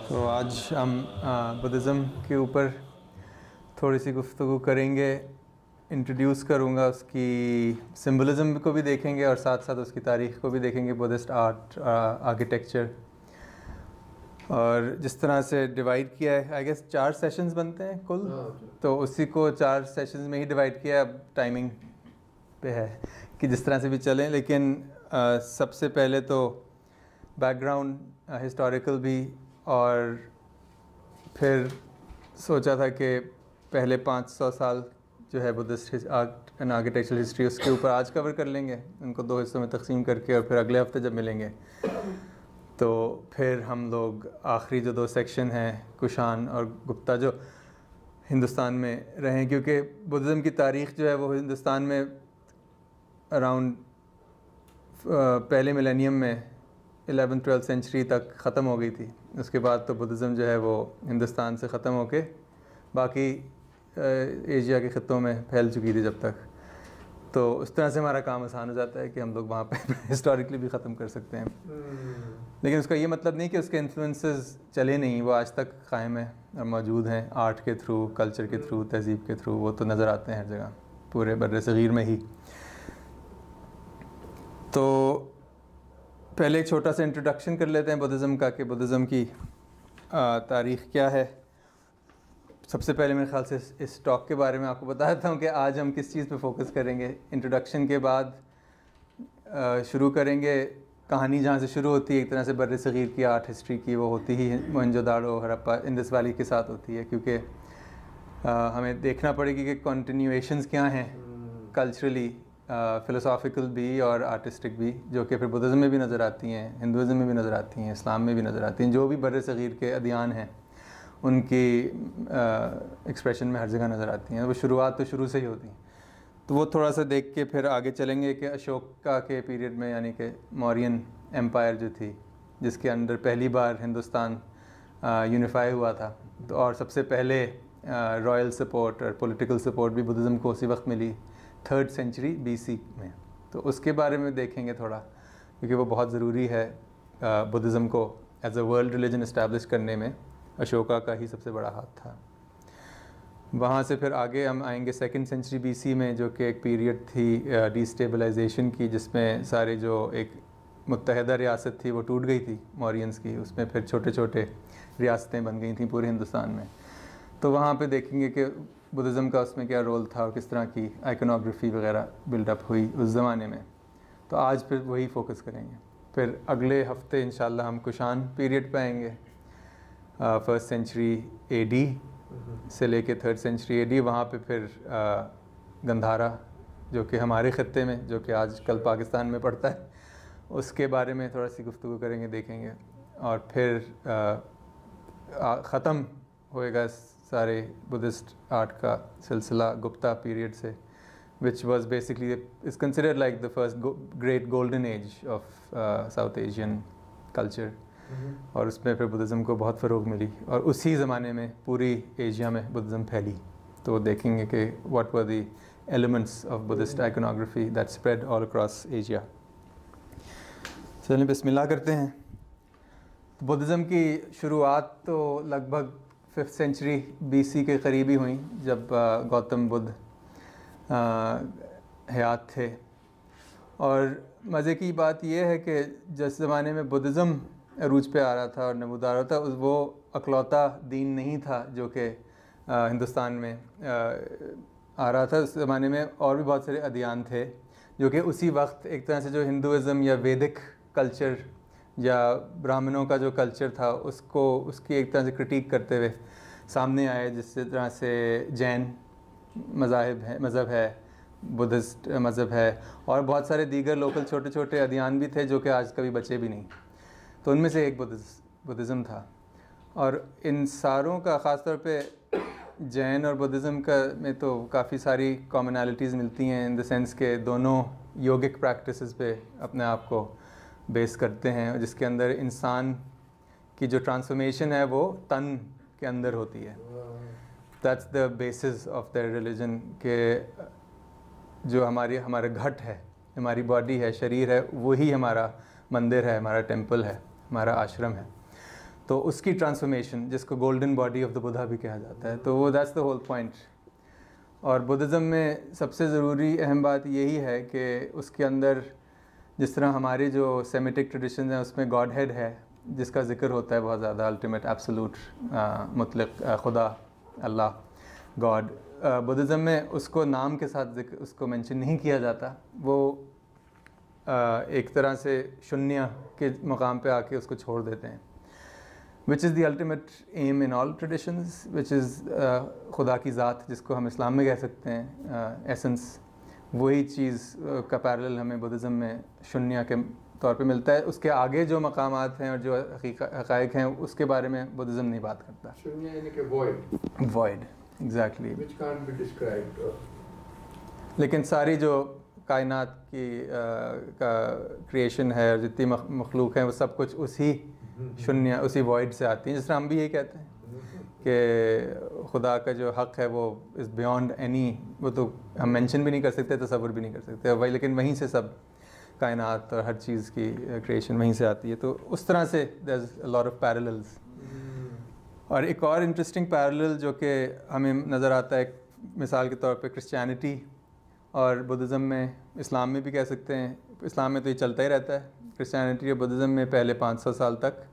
तो आज हम बुद्धिज़्म के ऊपर थोड़ी सी गुफ्तगू करेंगे। इंट्रोड्यूस करूँगा, उसकी सिंबलिज़म को भी देखेंगे और साथ साथ उसकी तारीख़ को भी देखेंगे, बुद्धिस्ट आर्ट, आर्किटेक्चर, और जिस तरह से डिवाइड किया है। आई गेस 4 सेशंस बनते हैं कुल, तो उसी को 4 सेशंस में ही डिवाइड किया। अब टाइमिंग पे है कि जिस तरह से भी चलें, लेकिन सबसे पहले तो बैकग्राउंड हिस्टोरिकल भी, और फिर सोचा था कि पहले 500 साल जो है Buddhist art and architectural history, उसके ऊपर आज कवर कर लेंगे, उनको 2 हिस्सों में तकसीम करके, और फिर अगले हफ्ते जब मिलेंगे तो फिर हम लोग आखिरी जो 2 सेक्शन हैं, कुषाण और गुप्ता, जो हिंदुस्तान में रहे, क्योंकि बुद्धिज़्म की तारीख़ जो है वो हिंदुस्तान में अराउंड पहले मिलेनियम में 11th-12th सेंचुरी तक ख़त्म हो गई थी। उसके बाद तो बुद्धिज़्म जो है वो हिंदुस्तान से ख़त्म होके बाकी एशिया के ख़ित्तों में फैल चुकी थी जब तक। तो उस तरह से हमारा काम आसान हो जाता है कि हम लोग वहाँ पे हिस्टोरिकली भी ख़त्म कर सकते हैं। लेकिन उसका ये मतलब नहीं कि उसके इन्फ्लुएंसेस चले नहीं, वो आज तक कायम है और मौजूद हैं, आर्ट के थ्रू, कल्चर के थ्रू, तहज़ीब के थ्रू, वो तो नज़र आते हैं हर जगह, पूरे बर्रे सग़ीर में ही। तो पहले एक छोटा सा इंट्रोडक्शन कर लेते हैं बुद्धिज़्म का, कि बुद्धिज़्म की तारीख़ क्या है। सबसे पहले मेरे ख़्याल से इस टॉक के बारे में आपको बताता हूँ कि आज हम किस चीज़ पे फोकस करेंगे। इंट्रोडक्शन के बाद शुरू करेंगे कहानी, जहाँ से शुरू होती है एक तरह से बर्रे सग़ीर की आर्ट हिस्ट्री की, वो होती ही मोहनजोदाड़ो, हड़प्पा, इंडस वैली के साथ होती है, क्योंकि हमें देखना पड़ेगी कि कंटिन्यूएशंस क्या हैं कल्चरली, फ़िलोसॉफ़िकल भी और आर्टिस्टिक भी, जो कि फिर बुद्धिज़्म में भी नज़र आती हैं, हिंदुज़्म में भी नज़र आती हैं, इस्लाम में भी नज़र आती हैं। जो भी बर्रे सग़ीर के अदियान हैं उनकी एक्सप्रेशन में हर जगह नज़र आती हैं। वो शुरुआत तो शुरू से ही होती हैं। तो वो थोड़ा सा देख के फिर आगे चलेंगे कि अशोका के पीरियड में, यानी कि मौर्यन एम्पायर जो थी, जिसके अंदर पहली बार हिंदुस्तान यूनिफाई हुआ था, तो और सबसे पहले रॉयल सपोर्ट और पॉलिटिकल सपोर्ट भी बुद्धिज़्म को उसी वक्त मिली 3rd सेंचुरी BC में। तो उसके बारे में देखेंगे थोड़ा, क्योंकि वो बहुत ज़रूरी है बुद्धिज़्म को as a world religion establish करने में। अशोका का ही सबसे बड़ा हाथ था। वहाँ से फिर आगे हम आएंगे 2nd सेंचुरी BC में, जो कि एक पीरियड थी डिस्टेबलाइजेशन की, जिसमें सारे जो एक मुत्तहदा रियासत थी वो टूट गई थी मौर्यंस की, उसमें फिर छोटे छोटे रियासतें बन गई थी पूरे हिंदुस्तान में। तो वहाँ पे देखेंगे कि बुद्धिज़्म का उसमें क्या रोल था और किस तरह की आइकनोग्राफी वगैरह बिल्डअप हुई उस ज़माने में। तो आज फिर वही फोकस करेंगे। फिर अगले हफ्ते इंशाल्लाह हम कुषाण पीरियड पे आएंगे, 1st सेंचुरी AD से लेके 3rd सेंचुरी AD। वहाँ पे फिर गंधारा, जो कि हमारे ख़त्ते में, जो कि आज कल पाकिस्तान में पड़ता है, उसके बारे में थोड़ा सी गुफ्तगू करेंगे, देखेंगे। और फिर ख़त्म होएगा सारे बुद्धिस्ट आर्ट का सिलसिला गुप्ता पीरियड से, which was basically is considered like the first great golden age of South Asian culture। और उसमें फिर बुद्धिज़्म को बहुत फ़रोग मिली, और उसी ज़माने में पूरी एशिया में बुद्धिज़्म फैली। तो देखेंगे कि what were the elements of Buddhist iconography that spread all across Asia। चलिए बिस्मिल्लाह करते हैं। तो बुद्धिज़्म की शुरुआत तो लगभग 5th सेंचुरी BC के करीब ही हुई, जब गौतम बुद्ध हयात थे। और मज़े की बात यह है कि जिस ज़माने में बुद्धिज़्म अरूज पे आ रहा था और नमूदार होता, वो अकलौता दीन नहीं था जो कि हिंदुस्तान में आ रहा था। उस ज़माने में और भी बहुत सारे अदियान थे, जो कि उसी वक्त एक तरह से जो हिंदुइज़्म या वैदिक कल्चर या ब्राह्मणों का जो कल्चर था, उसको उसकी एक तरह से क्रिटिक करते हुए सामने आए। जिस तरह से जैन मज़हब है, बुद्धिस्ट मज़हब है, और बहुत सारे दीगर लोकल छोटे छोटे अदियान भी थे जो कि आज कभी बचे भी नहीं। तो उनमें से एक बुद्धिज़्म था। और इन सारों का ख़ास तौर पे जैन और बुद्धिज़्म का में तो काफ़ी सारी कॉमनैलिटीज़ मिलती हैं, इन द सेंस के दोनों योगिक प्रैक्टिसेस पे अपने आप को बेस करते हैं, जिसके अंदर इंसान की जो ट्रांसफॉर्मेशन है वो तन के अंदर होती है। That's the basis of the religion, के जो हमारा घट है, हमारी बॉडी है, शरीर है, वही हमारा मंदिर है, हमारा टेंपल है, हमारा आश्रम है। तो उसकी ट्रांसफॉर्मेशन जिसको golden body of the Buddha भी कहा जाता है, तो वो दैट्स द होल पॉइंट। और बुद्धिज़्म में सबसे ज़रूरी अहम बात यही है कि उसके अंदर जिस तरह हमारी जो सेमिटिक ट्रेडिशन है उसमें गॉड हेड है जिसका ज़िक्र होता है बहुत ज़्यादा, अल्टीमेट एब्सोल्यूट मुतलक खुदा, अल्लाह, गॉड। बुद्धिज़्म में उसको नाम के साथ उसको मेंशन नहीं किया जाता, वो एक तरह से शून्य के मकाम पे आके उसको छोड़ देते हैं, विच is the ultimate aim in all traditions, which is खुदा की ज़ात जिसको हम इस्लाम में कह सकते हैं, एसेंस। वही चीज़ का पैरेलल हमें बुद्धिज़्म में शून्य के तौर पे मिलता है। उसके आगे जो मकामात हैं और जो हक़ाइक़ हैं उसके बारे में बुद्धिज़्म नहीं बात करता। शून्य यानी कि void, void, exactly, which can't be described. लेकिन सारी जो कायनात की का क्रिएशन है और जितनी मखलूक हैं वो सब कुछ उसी शून्य, उसी void से आती हैं। जिस तरह हम भी यही कहते हैं कि खुदा का जो हक़ है वो इज़ बियॉन्ड एनी, वो तो हम मेंशन भी नहीं कर सकते, तसव्वुर भी नहीं कर सकते वही, लेकिन वहीं से सब कायनात और हर चीज़ की क्रिएशन वहीं से आती है। तो उस तरह से there is a lot of parallels. और एक और इंटरेस्टिंग पैरेलल जो कि हमें नज़र आता है मिसाल के तौर पे क्रिश्चियनिटी और बुद्धिज़्म में, इस्लाम में भी कह सकते हैं, इस्लाम में तो ये चलता ही रहता है, क्रिश्चियनिटी और बुद्धिज़्म में पहले 500 साल तक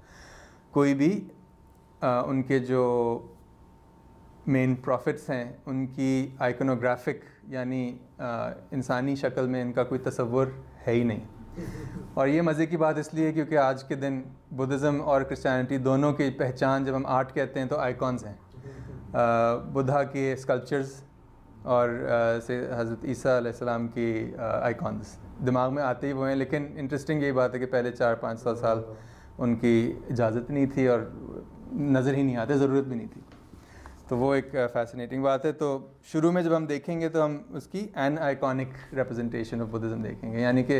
कोई भी उनके जो मेन प्रॉफिट्स हैं उनकी आइकोनोग्राफिक यानी इंसानी शक्ल में इनका कोई तसव्वुर है ही नहीं। और ये मज़े की बात इसलिए क्योंकि आज के दिन बुद्धिज़्म और क्रिश्चियनिटी दोनों की पहचान, जब हम आर्ट कहते हैं तो आइकॉन्स हैं, बुद्धा के स्कल्पचर्स और से हज़रत ईसा अलैहिस्सलाम की आइकॉन्स दिमाग में आते ही वो हैं। लेकिन इंटरेस्टिंग यही बात है कि पहले 400-500 साल उनकी इजाज़त नहीं थी और नज़र ही नहीं आते, ज़रूरत भी नहीं थी। तो वो एक फ़ैसिनेटिंग बात है। तो शुरू में जब हम देखेंगे तो हम उसकी an iconic representation of Buddhism देखेंगे, यानी कि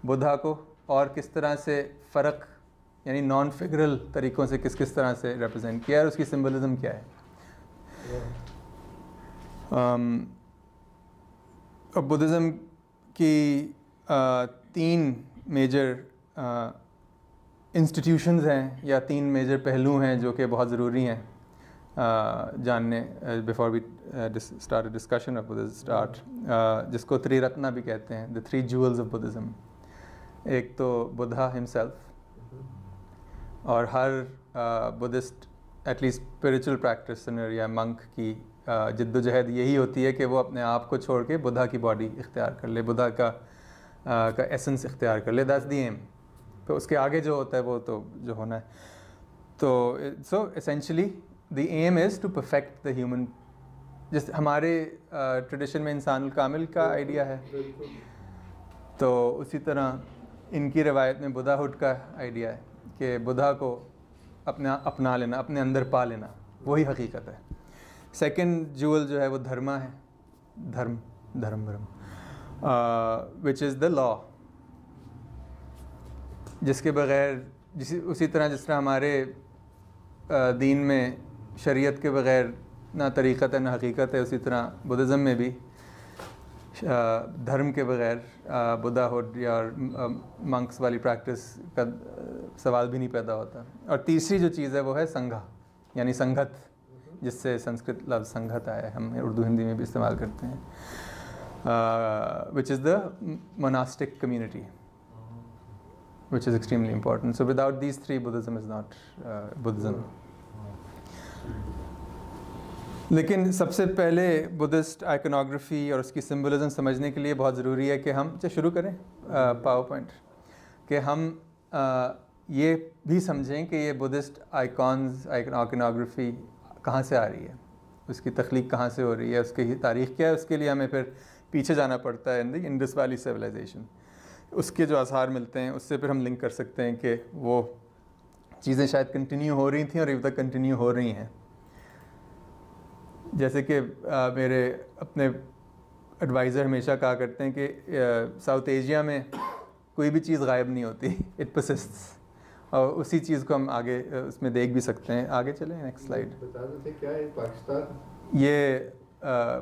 बुद्धा को और किस तरह से फ़र्क यानी नॉन फिगरल तरीक़ों से किस किस तरह से रिप्रेजेंट किया है, उसकी सिम्बलिज़म क्या है। अब बुद्धिज़्म की 3 मेजर इंस्टीट्यूशंस हैं या 3 मेजर पहलू हैं जो कि बहुत ज़रूरी हैं जानने before we start discussion of Buddhism, जिसको त्रिरत्ना भी कहते हैं, द 3 jewels ऑफ बुद्धिज़्म। एक तो बुद्धा हिमसेल्फ, और हर बुद्धिस्ट एटलीस्ट स्पिरिचुअल प्रैक्टिशनर या मंक की जिद्दोजहद यही होती है कि वो अपने आप को छोड़ के बुद्धा की बॉडी इख्तियार कर ले, बुद्धा का एसेंस इख्तियार कर ले, दैट्स द एम। तो उसके आगे जो होता है वो तो जो होना है। तो so essentially the aim is to perfect the human, जिस हमारे ट्रेडिशन में इंसान कामिल का आइडिया है, तो उसी तरह इनकी रवायत में बुद्धाहुड का आइडिया है कि बुद्धा को अपना लेना, अपने अंदर पा लेना, वही हकीकत है। सेकंड जूअल जो है वो धर्मा है, धर्म विच इज़ द लॉ, जिसके बग़ैर उसी तरह जिस तरह हमारे दीन में शरीयत के बग़ैर ना तरीक़त है ना हकीकत है, उसी तरह बुद्धिज़्म में भी धर्म के बग़ैर बुद्धाहुड या मंक्स वाली प्रैक्टिस का सवाल भी नहीं पैदा होता। और तीसरी जो चीज़ है वो है संघा यानी संगत, जिससे संस्कृत लफ्ज़ संगत आया है, हम उर्दू हिंदी में भी इस्तेमाल करते हैं, विच is the monastic community, which is extremely important. So without these 3, Buddhism is not Buddhism. लेकिन सबसे पहले बुद्धिस्ट आइकोनोग्राफी और उसकी सिम्बलिज़म समझने के लिए बहुत ज़रूरी है कि हम शुरू करें पावर पॉइंट, कि हम ये भी समझें कि ये बुद्धिस्ट आइकॉन्स आइकोनोग्राफी कहाँ से आ रही है, उसकी तख्लीक कहाँ से हो रही है, उसकी तारीख़ क्या है। उसके लिए हमें फिर पीछे जाना पड़ता है in the Indus valley Civilization, उसके जो आसार मिलते हैं उससे फिर हम लिंक कर सकते हैं कि वो चीज़ें शायद कंटिन्यू हो रही थी और अभी तक कंटिन्यू हो रही हैं। जैसे कि मेरे अपने एडवाइज़र हमेशा कहा करते हैं कि साउथ एशिया में कोई भी चीज़ गायब नहीं होती, इट परसिस्ट्स, और उसी चीज़ को हम आगे उसमें देख भी सकते हैं। आगे चलें, नेक्स्ट स्लाइड। बता देते क्या है पाकिस्तान? ये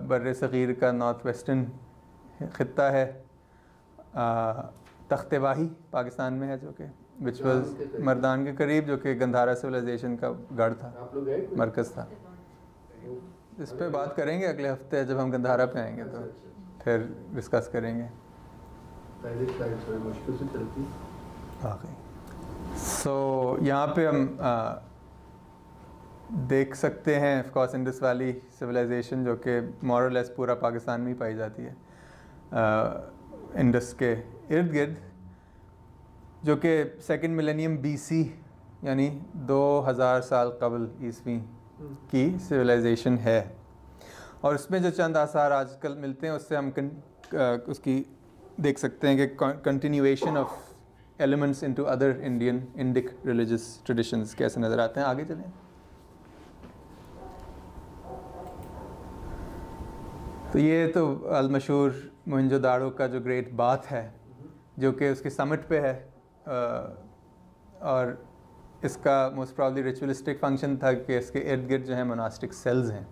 बर्र सग़ीर का नॉर्थ वेस्टर्न ख़ित्ता है, तख्त वाही पाकिस्तान में है, जो कि विच वाज मर्दान के करीब, जो कि गंधारा सिविलाइजेशन का गढ़ था, आप लोग गए कोई? मरकज़ था। इस पे बात करेंगे अगले हफ्ते जब हम गंधारा पे आएंगे, तो फिर डिस्कस करेंगे। पहली फ्लाइट थोड़ी मुश्किल से चलती है। वाकई। सो यहाँ पे हम देख सकते हैं of course Indus valley Civilization, जो कि मोर और लेस पूरा पाकिस्तान में ही पाई जाती है, इंडस के इर्द गिर्द, जो कि सेकंड मिलेनियम BC यानी 2000 साल कबल ईस्वी की सिविलाइजेशन है। और उसमें जो चंद आसार आजकल मिलते हैं उससे हम उसकी देख सकते हैं कि continuation of elements into other Indic religious traditions कैसे नज़र आते हैं। आगे चलें। तो ये तो अलमशहूर मोहनजोदाड़ो का जो ग्रेट बाथ है, जो कि उसके समिट पे है, और इसका मोस्ट प्रॉब्ली रिचुअलिस्टिक फंक्शन था कि इसके इर्द गिर्द जो है मोनास्टिक सेल्स हैं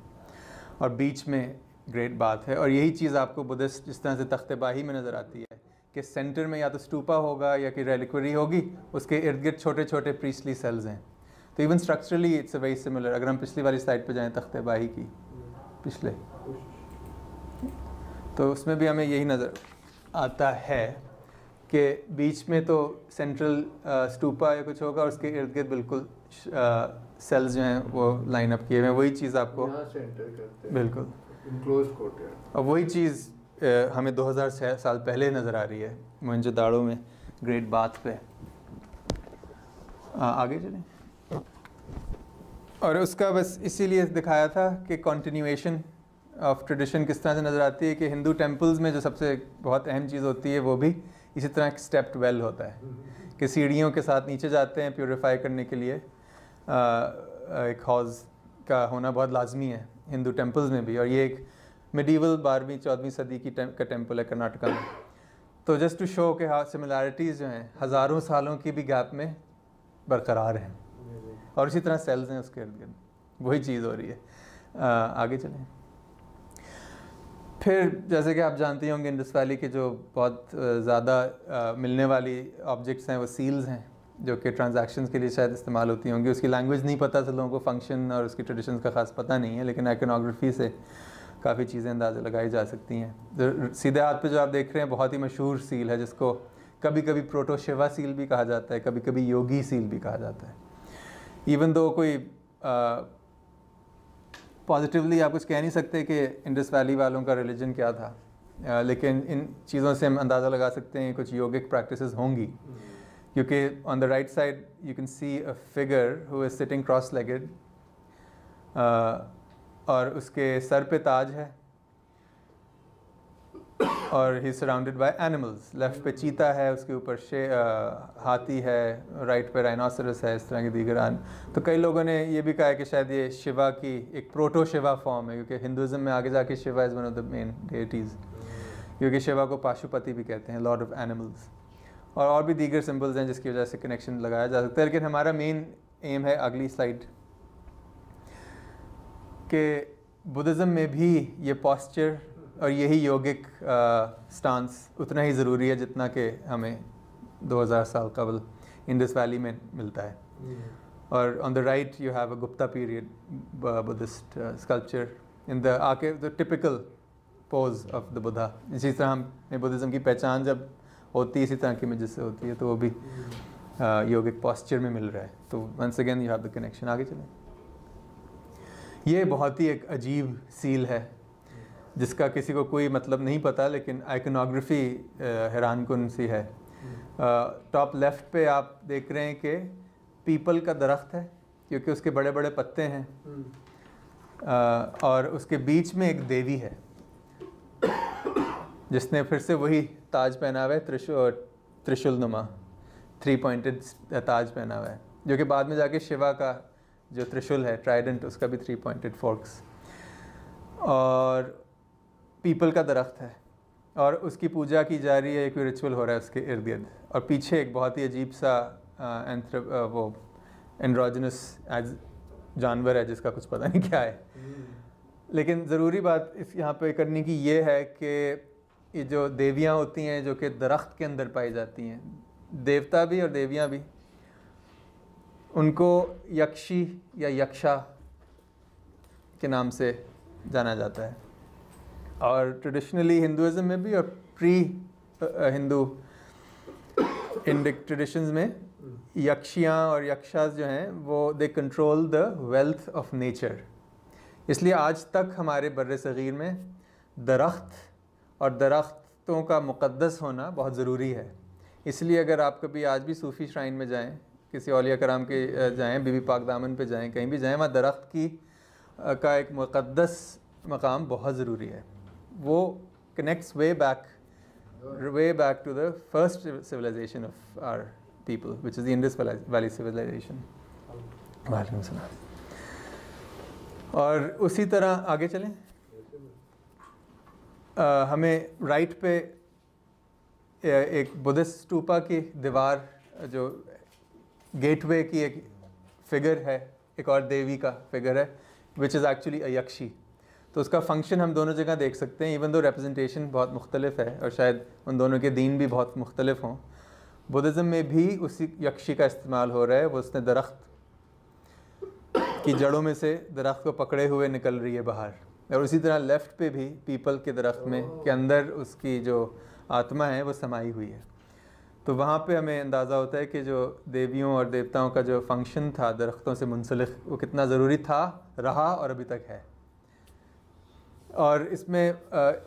और बीच में ग्रेट बाथ है। और यही चीज़ आपको बुद्धिस्ट जिस तरह से तख्तेबाही में नज़र आती है कि सेंटर में या तो स्टूपा होगा या कि रेलिक्वरी होगी, उसके इर्द गिर्द छोटे छोटे प्रीस्टली सेल्स हैं। तो even structurally it's very similar. अगर हम पिछली वाली साइड पे जाएं तख्तेबाही की पिछले, तो उसमें भी हमें यही नज़र आता है कि बीच में तो सेंट्रल स्टूपा या कुछ होगा और उसके इर्द गिर्द बिल्कुल सेल्स जो हैं वो लाइन अप किए हुए हैं। वही चीज़ आपको यहाँ से एंटर करते हैं, बिल्कुल इनक्लोज कोर्टयार्ड। और वही चीज़ हमें 2000 साल पहले नज़र आ रही है मोहनजोदाड़ो में ग्रेट बाथ पे। आगे चलें। और उसका बस इसीलिए दिखाया था कि कंटिन्यूएशन ऑफ ट्रेडिशन किस तरह से नज़र आती है कि हिंदू टेम्पल्स में जो सबसे बहुत अहम चीज़ होती है वो भी इसी तरह एक स्टेप्ड वेल होता है कि सीढ़ियों के साथ नीचे जाते हैं प्योरीफाई करने के लिए। एक हौज़ का होना बहुत लाजमी है हिंदू टेम्पल्स में भी, और ये एक मिडीवल 12वीं-14वीं सदी की का टेम्पल है कर्नाटका में। तो जस्ट टू शो के हाँ सिमिलैरिटीज़ जो हैं हज़ारों सालों की भी गैप में बरकरार हैं, और इसी तरह सेल्स हैं उसके इर्द गिर्द, वही चीज़ हो रही है। आगे चलें। फिर जैसे कि आप जानते होंगे इंडस वैली के जो बहुत ज़्यादा मिलने वाली ऑब्जेक्ट्स हैं वो सील्स हैं, जो कि ट्रांजैक्शंस के लिए शायद इस्तेमाल होती होंगी। उसकी लैंग्वेज नहीं पता था लोगों को, फंक्शन और उसकी ट्रेडिशंस का ख़ास पता नहीं है, लेकिन आइकनोग्राफी से काफ़ी चीज़ें अंदाज़ा लगाई जा सकती हैं। सीधे हाथ पे जो आप देख रहे हैं बहुत ही मशहूर सील है, जिसको कभी कभी प्रोटोशिवा सील भी कहा जाता है, कभी कभी योगी सील भी कहा जाता है। इवन दो कोई पॉजिटिवली आप कुछ कह नहीं सकते कि इंडस वैली वालों का रिलीजन क्या था, लेकिन इन चीज़ों से हम अंदाज़ा लगा सकते हैं कुछ योगिक प्रैक्टिसेस होंगी, क्योंकि on the right side you can C a figure who is sitting cross legged, और उसके सर पे ताज है और ही सराउंडेड बाय एनिमल्स। लेफ्ट पे चीता है, उसके ऊपर हाथी है, राइट पे राइनोसरस है, इस तरह के दीगर। तो कई लोगों ने ये भी कहा है कि शायद ये शिवा की एक प्रोटो शिवा फॉर्म है, क्योंकि हिंदुज़म में आगे जाके Shiva is one of the main deities, क्योंकि शिवा को पाशुपति भी कहते हैं, लॉर्ड ऑफ एनिमल्स। और भी दीगर सिंबल्स हैं जिसकी वजह से कनेक्शन लगाया जा सकता है। लेकिन हमारा मेन एम है अगली स्लाइड कि बुद्धिज़्म में भी ये पॉस्चर और यही योगिक स्टांस उतना ही ज़रूरी है जितना कि हमें 2000 साल कबल इंडस वैली में मिलता है। और on the right you have a Gupta period Buddhist sculpture in the typical pose of the Buddha. इसी तरह हमें बुद्धिज़्म की पहचान जब होती है इसी तरह की इमेजेस से होती है, तो वो भी योगिक पॉस्चर में मिल रहा है। तो once again you have the connection. आगे चलें। ये बहुत ही एक अजीब सील है जिसका किसी को कोई मतलब नहीं पता, लेकिन आइकनोग्राफी हैरान कुन सी है। टॉप लेफ्ट पे आप देख रहे हैं कि पीपल का दरख्त है, क्योंकि उसके बड़े बड़े पत्ते हैं, और उसके बीच में एक देवी है जिसने फिर से वही ताज पहना हुआ है, त्रिशूल नुमा 3 पॉइंटेड ताज पहना हुआ है, जो कि बाद में जाके शिवा का जो त्रिशूल है ट्राइडेंट, उसका भी 3 पॉइंटेड फोर्क्स। और पीपल का दरख्त है और उसकी पूजा की जा रही है, एक रिचुअल हो रहा है उसके इर्द गिर्द। और पीछे एक बहुत ही अजीब सा वो एंड्रोजनस जानवर है जिसका कुछ पता नहीं क्या है। लेकिन ज़रूरी बात इस यहाँ पे करने की ये है कि ये जो देवियाँ होती हैं जो कि दरख्त के अंदर पाई जाती हैं, देवता भी और देवियाँ भी, उनको यक्षी या यक्षा के नाम से जाना जाता है। और ट्रेडिशनली हिंदुज़म में भी और प्री हिंदू इंडिक ट्रेडिशंस में यक्षियाँ और यक्षास जो हैं वो they control the wealth of nature. इसलिए आज तक हमारे बर्रे सग़ीर में दरख्त और दरख्तों का मुक़द्दस होना बहुत ज़रूरी है। इसलिए अगर आप कभी आज भी सूफ़ी श्राइन में जाएं, किसी औलिया कराम के जाएं, बीबी पाक दामन पे जाएं, कहीं भी जाएं, वहाँ दरख्त की का एक मुक़द्दस मकाम बहुत ज़रूरी है। वो connects way back to the first civilization of our people which is the Indus valley Civilization. वालेकुम सलाम। और उसी तरह आगे चलें, हमें राइट पे एक बुद्धिस्ट स्टूपा की दीवार, जो गेटवे की एक फिगर है, एक और देवी का फिगर है विच इज़ एक्चुअली अ यक्षी। तो उसका फंक्शन हम दोनों जगह देख सकते हैं, इवन दो रिप्रेजेंटेशन बहुत मुख्तलिफ है और शायद उन दोनों के दीन भी बहुत मुख्तलिफ हों। बुद्धिज़्म में भी उसी यक्षी का इस्तेमाल हो रहा है। वो उसने दरख्त की जड़ों में से दरख्त को पकड़े हुए निकल रही है बाहर। और उसी तरह लेफ़्ट पे भी पीपल के दरख्त में के अंदर उसकी जो आत्मा है वो समाई हुई है। तो वहाँ पे हमें अंदाज़ा होता है कि जो देवियों और देवताओं का जो फंक्शन था दरख्तों से मुंसलिक, वो कितना ज़रूरी था, रहा और अभी तक है। और इसमें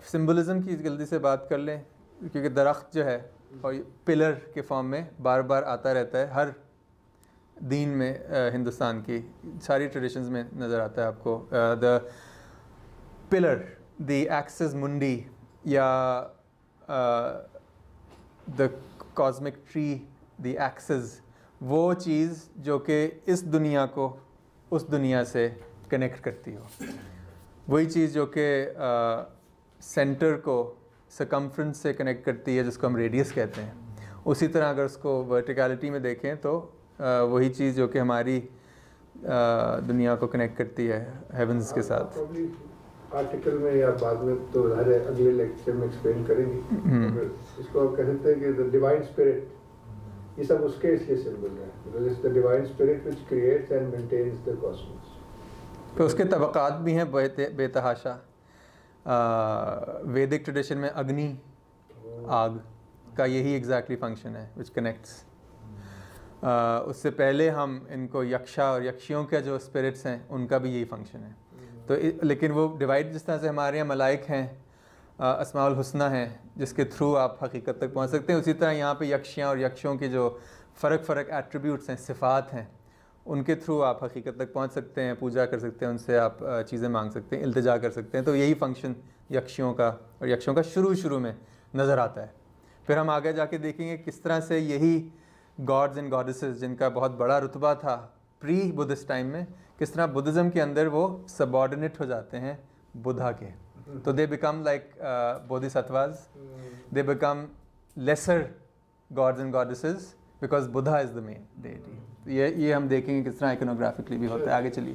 सिंबलिज़म की जल्दी से बात कर लें, क्योंकि दरख्त जो है और पिलर के फॉर्म में बार बार आता रहता है हर दीन में, हिंदुस्तान की सारी ट्रेडिशंस में नज़र आता है आपको। द पिलर, द एक्सिस मुंडी या the cosmic tree, the axis, वो चीज़ जो कि इस दुनिया को उस दुनिया से कनेक्ट करती हो, वही चीज़ जो कि सेंटर को सरकमफ्रेंस से कनेक्ट करती है, जिसको हम रेडियस कहते हैं। उसी तरह अगर उसको वर्टिकलिटी में देखें तो वही चीज़ जो कि हमारी दुनिया को कनेक्ट करती है हेवंस के साथ। आर्टिकल में या बाद में तो हर अगले लेक्चर में एक्सप्लेन करेंगे। इसको आप कह सकते हैं कि द डिवाइन स्पिरिट, ये सब उसके इसलिए सिंबल है, because it's the divine spirit which creates and maintains the cosmos. तो उसके तबक़ात भी हैं बेतहाशा। वैदिक ट्रेडिशन में अग्नि, आग का यही एग्जैक्टली फंक्शन है विच कनेक्ट्स। उससे पहले हम इनको यक्षा और यक्षियों के जो स्पिरिट्स हैं उनका भी यही फंक्शन है। तो लेकिन वो डिवाइड जिस तरह से हमारे यहाँ मलाइक हैं, अस्माउल हुस्ना हैं जिसके थ्रू आप हकीकत तक पहुँच सकते हैं, उसी तरह यहाँ पे यक्षियाँ और यक्षों की जो फ़र्क एट्रीब्यूट्स हैं, सिफ़ात हैं, उनके थ्रू आप हकीकत तक पहुँच सकते हैं, पूजा कर सकते हैं, उनसे आप चीज़ें मांग सकते हैं, इल्तिजा कर सकते हैं। तो यही फंक्शन यक्षियों का और यक्षों का शुरू में नज़र आता है। फिर हम आगे जाके देखेंगे किस तरह से यही गॉड्स एंड गॉडेसेस, जिनका बहुत बड़ा रुतबा था प्री बुद्धिस्ट टाइम में, किस तरह बुद्धिज़्म के अंदर वो सबऑर्डिनेट हो जाते हैं बुद्धा के। तो they become like bodhisattvas, they become lesser gods and goddesses because Buddha is the main deity. ये हम देखेंगे किस तरह इकोनोग्राफिकली भी होता है। आगे चलिए।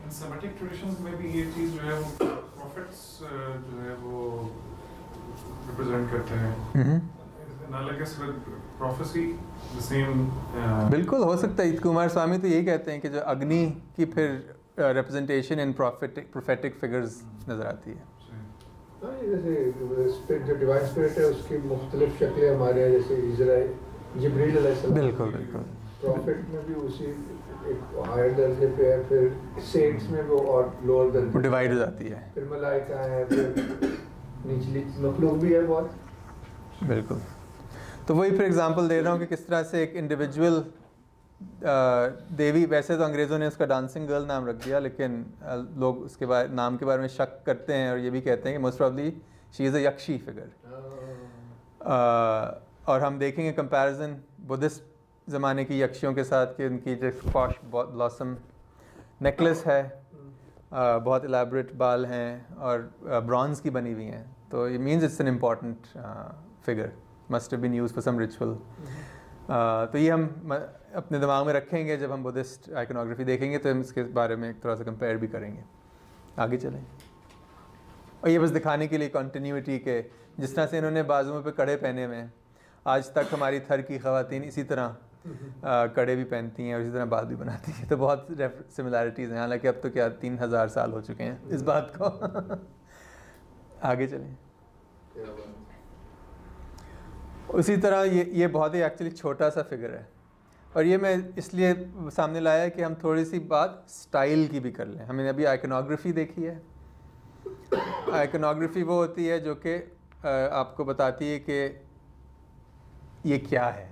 इन सेमेटिक ट्रेडिशंस में भी ये चीज़ जो है वो प्रॉफिट्स जो है वो रिप्रेजेंट करते हैं। बिल्कुल हो सकता है। कुमार स्वामी तो यही कहते हैं कि जो अग्नि की फिर रिप्रेजेंटेशन इन प्रोफेटिक फिगर्स नज़र आती है। जैसे जो डिवाइन स्पिरिट है उसकी मुख्तलिफ शक्लें हमारे यहाँ, जैसे इज़राइल जिब्रील अलैहिस्सलाम, बिल्कुल बिल्कुल। प्रॉफिट में भी उसी एक हायर दर्जे पे है, फिर सेंट्स में वो और लोअर दर्जे डिवाइड हो जाती है, फिर मलाइका है, फिर निचली मखलूक भी है बहुत। बिल्कुल। तो वही फिर एग्जांपल दे रहा हूँ कि किस तरह से एक इंडिविजुअल देवी, वैसे तो अंग्रेज़ों ने उसका डांसिंग गर्ल नाम रख दिया, लेकिन लोग उसके नाम के बारे में शक करते हैं और ये भी कहते हैं कि most probably she is a यक्षी figure. और हम देखेंगे कंपैरिजन बुद्धिस्ट ज़माने की यक्षियों के साथ कि उनकी जो फॉश ब्लॉसम नेकलेस है, बहुत एलैबोरेट बाल हैं और ब्रॉन्ज़ की बनी हुई हैं। तो ये means it's an important figure, must have been used for some ritual. तो ये हम अपने दिमाग में रखेंगे जब हम बुद्धिस्ट आइकनोग्राफी देखेंगे, तो हम इसके बारे में थोड़ा सा कंपेयर भी करेंगे। आगे चलें। और ये बस दिखाने के लिए कंटिन्यूटी के, जिस तरह से इन्होंने बाजुओं पे कड़े पहने हुए हैं, आज तक हमारी थर की ख़वातीन इसी तरह कड़े भी पहनती हैं और इसी तरह बाल भी बनाती हैं, तो बहुत सिमिलैरिटीज़ हैं। हालांकि अब तो क्या 3000 साल हो चुके हैं इस बात को। आगे चलें। उसी तरह ये बहुत ही एक्चुअली छोटा सा फिगर है, और ये मैं इसलिए सामने लाया है कि हम थोड़ी सी बात स्टाइल की भी कर लें। हमने अभी आइकनोग्राफी देखी है। आइकनोग्राफी वो होती है जो कि आपको बताती है कि ये क्या है।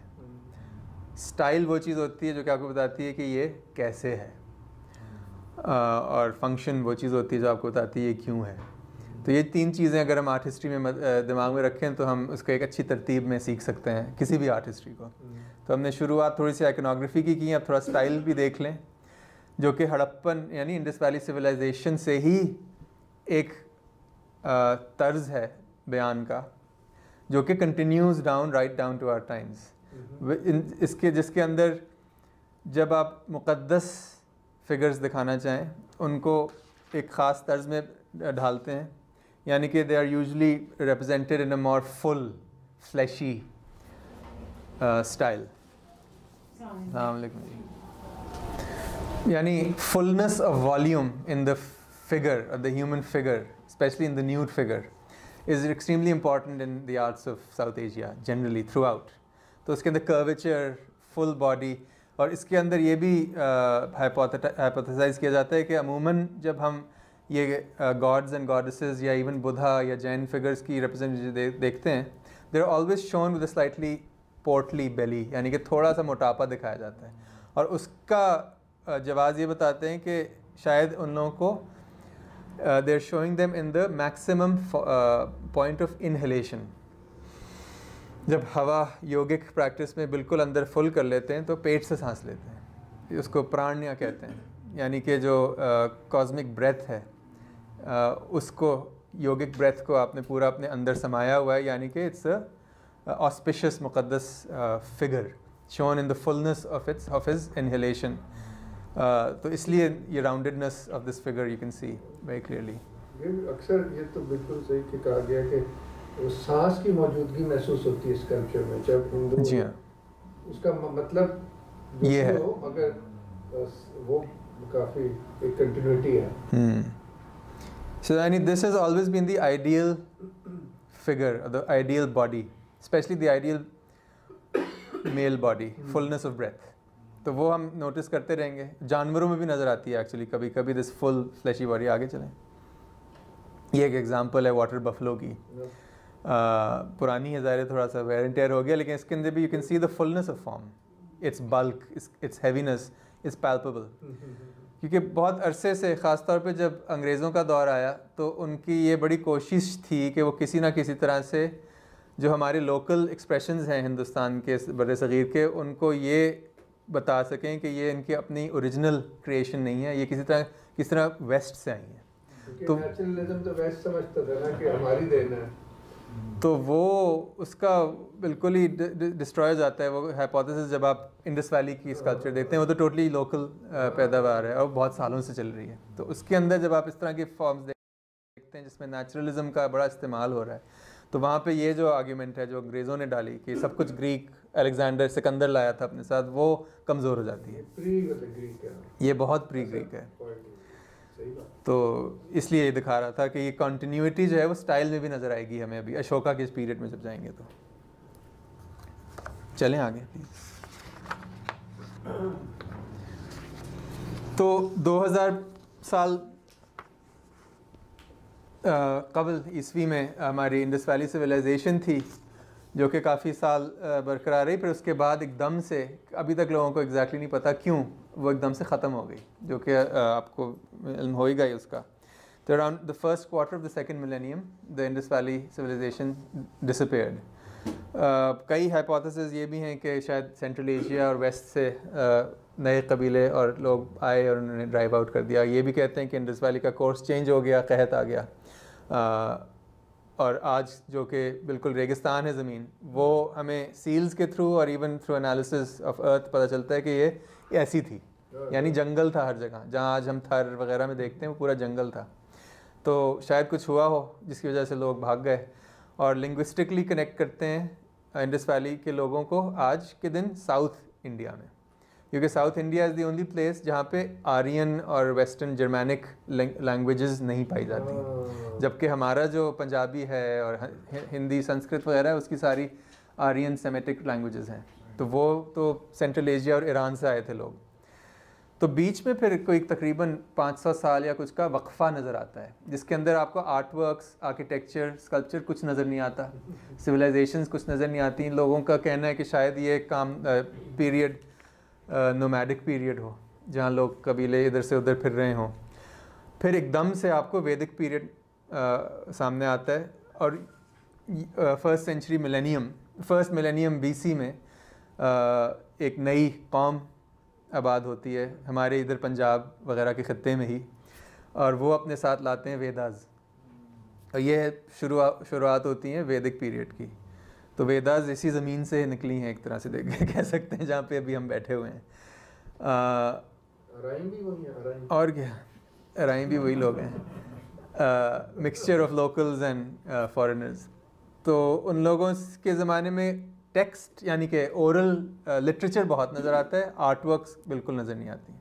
स्टाइल वो चीज़ होती है जो कि आपको बताती है कि ये कैसे है, और फंक्शन वो चीज़ होती है जो आपको बताती है ये क्यों है। तो ये तीन चीज़ें अगर हम आर्ट हिस्ट्री में दिमाग में रखें तो हम उसको एक अच्छी तरतीब में सीख सकते हैं किसी भी आर्ट हिस्ट्री को। तो हमने शुरुआत थोड़ी सी आइकनोग्राफी की, अब थोड़ा स्टाइल भी देख लें, जो कि हड़प्पन यानी इंडस वैली सिविलाइजेशन से ही एक तर्ज है बयान का, जो कि continues down right down to our times. इसके जिसके अंदर जब आप मुक़द्दस फिगर्स दिखाना चाहें उनको एक ख़ास तर्ज में ढालते हैं, यानी कि they are usually represented in a more full fleshy style. यानी fullness of volume in the figure, the human figure, especially in the nude figure, is extremely important in the arts of South Asia generally throughout. तो उसके अंदर curvature, full body, और इसके अंदर ये भी hypothesised किया जाता है कि अमूमन जब हम ये गॉड्स एंड गॉडेसेस या इवन बुद्धा या जैन फिगर्स की रिप्रेजेंटेशन देखते हैं, they are always shown with a slightly portly belly, यानी कि थोड़ा सा मोटापा दिखाया जाता है। और उसका जवाब ये बताते हैं कि शायद उन लोगों को they are showing them in the maximum point of inhalation. जब हवा योगिक प्रैक्टिस में बिल्कुल अंदर फुल कर लेते हैं तो पेट से सांस लेते हैं, उसको प्राण्य कहते हैं, यानी कि जो कॉस्मिक ब्रेथ है उसको, योगिक ब्रेथ को आपने पूरा अपने अंदर समाया हुआ है, यानी कि इट्स ऑस्पिशियस मुक़द्दस figure shown in the fullness of his inhalation. तो इसलिए ये roundedness of this figure you can see very clearly. ये अक्सर ये तो बिल्कुल सही कि कहा गया कि वो सांस की मौजूदगी महसूस होती है स्कल्पचर में जब हिंदू। जी हाँ, उसका मतलब ये है, मगर वो काफ़ी एक कंटिन्यूटी है। So I mean, this has always been the ideal figure, or the ideal body, especially the ideal male body, fullness of breath. तो वो हम नोटिस करते रहेंगे, जानवरों में भी नज़र आती है एक्चुअली कभी कभी दिस फुल फ्लैशी बॉडी। आगे चलें, ये एक एग्जांपल है वाटर बफलो की। पुरानी है ज़ाहिर, थोड़ा सा वेयर एंड टेयर हो गया, लेकिन इसके अंदर भी you can see the fullness of form, it's bulk, it's heaviness is palpable. क्योंकि बहुत अरसे से, ख़ास तौर पे जब अंग्रेज़ों का दौर आया, तो उनकी ये बड़ी कोशिश थी कि वो किसी ना किसी तरह से जो हमारे लोकल एक्सप्रेशंस हैं हिंदुस्तान के बड़े सग़ीर के, उनको ये बता सकें कि ये इनकी अपनी ओरिजिनल क्रिएशन नहीं है, ये किस तरह वेस्ट से आई हैं। तो नेचुरलिज्म तो वेस्ट समझता था ना कि हमारी देन है, तो वो उसका बिल्कुल ही डिस्ट्रॉय हो जाता है वो हाइपोथेसिस जब आप इंडस वैली की स्कल्पचर देखते हैं। वो तो टोटली लोकल पैदावार है और बहुत सालों से चल रही है। तो उसके अंदर जब आप इस तरह के फॉर्म्स देखते हैं जिसमें नेचुरलिज्म का बड़ा इस्तेमाल हो रहा है, तो वहाँ पे ये जो आर्ग्यूमेंट है जो अंग्रेज़ों ने डाली कि सब कुछ ग्रीक, अलेक्जेंडर सिकंदर लाया था अपने साथ, वो कमज़ोर हो जाती है। ये बहुत प्री ग्रीक है। तो इसलिए ये दिखा रहा था कि ये कंटिन्यूटी जो है वो स्टाइल में भी नज़र आएगी हमें अभी अशोका के इस पीरियड में जब जाएंगे। तो चलें आगे प्लीज़। तो 2000 साल कबल ईस्वी में हमारी इंडस वैली सिविलाइजेशन थी, जो कि काफ़ी साल बरकरार रही, फिर उसके बाद एकदम से, अभी तक लोगों को एग्जैक्टली नहीं पता क्यों वो एकदम से ख़त्म हो गई, जो कि आपको इल्म हो ही गया उसका। तो around the first quarter of the second millennium the Indus valley civilization disappeared. कई हाइपोथेसिस ये भी हैं कि शायद सेंट्रल एशिया और वेस्ट से नए कबीले और लोग आए और उन्होंने ड्राइव आउट कर दिया। ये भी कहते हैं कि इंडस वैली का कोर्स चेंज हो गया, कहत आ गया, और आज जो कि बिल्कुल रेगिस्तान है ज़मीन, वो हमें सील्स के थ्रू और even through analysis of earth पता चलता है कि ये ऐसी थी, यानी जंगल था हर जगह। जहाँ आज हम थर वगैरह में देखते हैं वो पूरा जंगल था। तो शायद कुछ हुआ हो जिसकी वजह से लोग भाग गए। और लिंग्विस्टिकली कनेक्ट करते हैं इंडस वैली के लोगों को आज के दिन साउथ इंडिया में, क्योंकि south India is the only place जहाँ पे आर्यन और वेस्टर्न जर्मैनिक लैंग्वेजेस नहीं पाई जाती, जबकि हमारा जो पंजाबी है और हिंदी संस्कृत वगैरह है उसकी सारी आर्यन सेमेटिक लैंग्वेजेस हैं। तो वो तो सेंट्रल एशिया और ईरान से आए थे लोग। तो बीच में फिर कोई तकरीबन 500 साल या कुछ का वक्फा नज़र आता है, जिसके अंदर आपको आर्ट वर्क्स, आर्किटेक्चर, स्कल्पचर कुछ नज़र नहीं आता, सिविलाइजेशंस कुछ नज़र नहीं आती। लोगों का कहना है कि शायद ये काम पीरियड नोमैडिक पीरियड हो, जहाँ लोग कबीले इधर से उधर फिर रहे हों। फिर एकदम से आपको वैदिक पीरियड सामने आता है, और फर्स्ट मिलेनियम BC में एक नई कौम आबाद होती है हमारे इधर पंजाब वगैरह के ख़त्ते में ही, और वो अपने साथ लाते हैं वेदास, और ये शुरुआत होती है वैदिक पीरियड की। तो वेदास इसी ज़मीन से निकली हैं एक तरह से कह सकते हैं, जहाँ पे अभी हम बैठे हुए हैं। अराइन भी वही है, और क्या, अराइन भी वही लोग हैं, mixture of locals and foreigners. तो उन लोगों के ज़माने में टेक्स्ट यानी कि ओरल लिटरेचर बहुत नज़र आता है, आर्ट वर्क्स बिल्कुल नज़र नहीं आती।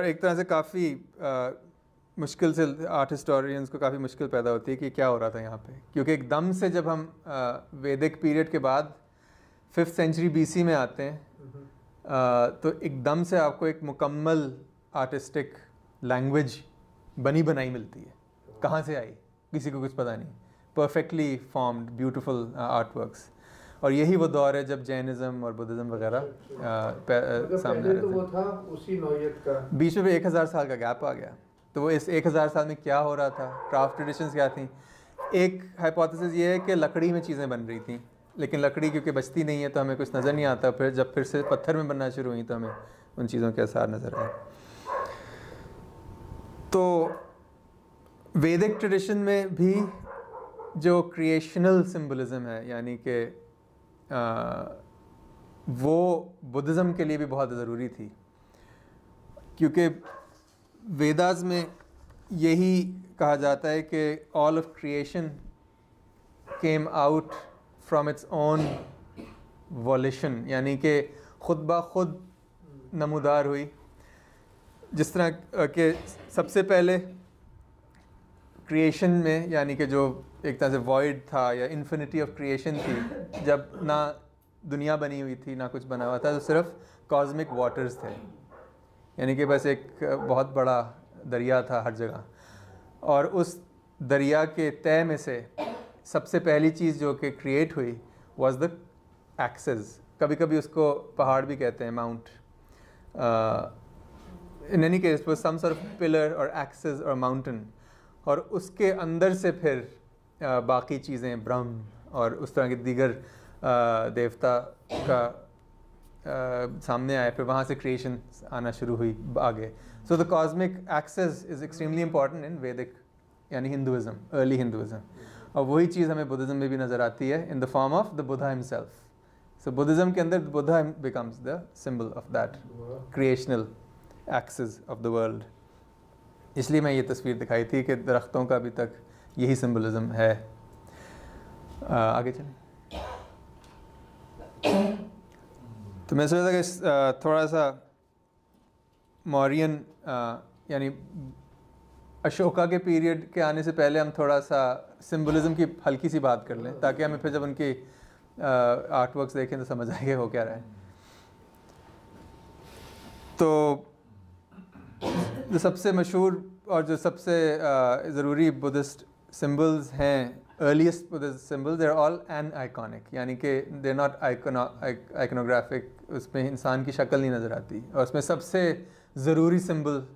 एक तरह से काफ़ी मुश्किल से आर्ट हिस्टोरियंस को काफ़ी मुश्किल पैदा होती है कि क्या हो रहा था यहाँ पे, क्योंकि एकदम से जब हम वैदिक पीरियड के बाद 5th सेंचुरी BC में आते हैं, तो एकदम से आपको एक मुकम्मल आर्टिस्टिक लैंग्वेज बनी बनाई मिलती है। कहाँ से आई किसी को कुछ पता नहीं, perfectly formed beautiful art works. और यही वो दौर है जब जैनिज़्म और बुद्धिज़्म वगैरह सामने आ रहे थे। वो था उसी नौयत का, बीच में भी 1000 साल का गैप आ गया। तो वो इस 1000 साल में क्या हो रहा था, क्राफ्ट ट्रेडिशंस क्या थी। एक हाइपोथेसिस ये है कि लकड़ी में चीज़ें बन रही थी, लेकिन लकड़ी क्योंकि बचती नहीं है तो हमें कुछ नज़र नहीं आता। फिर से पत्थर में बनना शुरू हुई तो हमें उन चीज़ों के आसार नज़र आए। तो वैदिक ट्रेडिशन में भी जो क्रिएशनल सिंबलिज्म है, यानी कि वो बुद्धिज़्म के लिए भी बहुत ज़रूरी थी, क्योंकि वेदास में यही कहा जाता है कि all of creation came out from its own volition, यानी कि खुद ब खुद नमूदार हुई। जिस तरह के सबसे पहले क्रिएशन में, यानी कि जो एक तरह से वॉइड था या इन्फिनिटी ऑफ क्रिएशन थी, जब ना दुनिया बनी हुई थी ना कुछ बना हुआ था, तो सिर्फ कॉस्मिक वाटर्स थे, यानी कि बस एक बहुत बड़ा दरिया था हर जगह। और उस दरिया के तय में से सबसे पहली चीज़ जो कि क्रिएट हुई वाज द एक्सेस। कभी कभी उसको पहाड़ भी कहते हैं, mount. In any case it was some sort of pillar और एक्सेस और माउंटेन, और उसके अंदर से फिर बाकी चीज़ें, ब्रह्म और उस तरह के दीगर देवता का सामने आए। फिर वहाँ से क्रिएशन आना शुरू हुई आगे। So the cosmic axis is extremely important in Vedic यानी हिंदुइज़्म, अर्ली हिंदुइज़्म। और वही चीज़ हमें बुद्धिज़्म में भी नज़र आती है in the form of the Buddha himself. So Buddhism के अंदर Buddha becomes the symbol of that creational axis of the world. इसलिए मैं ये तस्वीर दिखाई थी कि दरख्तों का अभी तक यही सिंबलिज्म है। आगे चलें। तो मैं सोचा कि थोड़ा सा मौर्यन यानी अशोका के पीरियड के आने से पहले हम थोड़ा सा सिंबलिज्म की हल्की सी बात कर लें, ताकि हमें फिर जब उनकी आर्ट वर्क्स देखें तो समझ आएंगे हो क्या रहा है। तो जो सबसे मशहूर और जो सबसे ज़रूरी बुद्धिस्ट सिम्बल्स हैं, earliest Buddhist symbols, they are all an iconic, यानी कि दे आर नॉट आइकनोग्राफिक, उसमें इंसान की शक्ल नहीं नज़र आती। और उसमें सबसे ज़रूरी सिंबल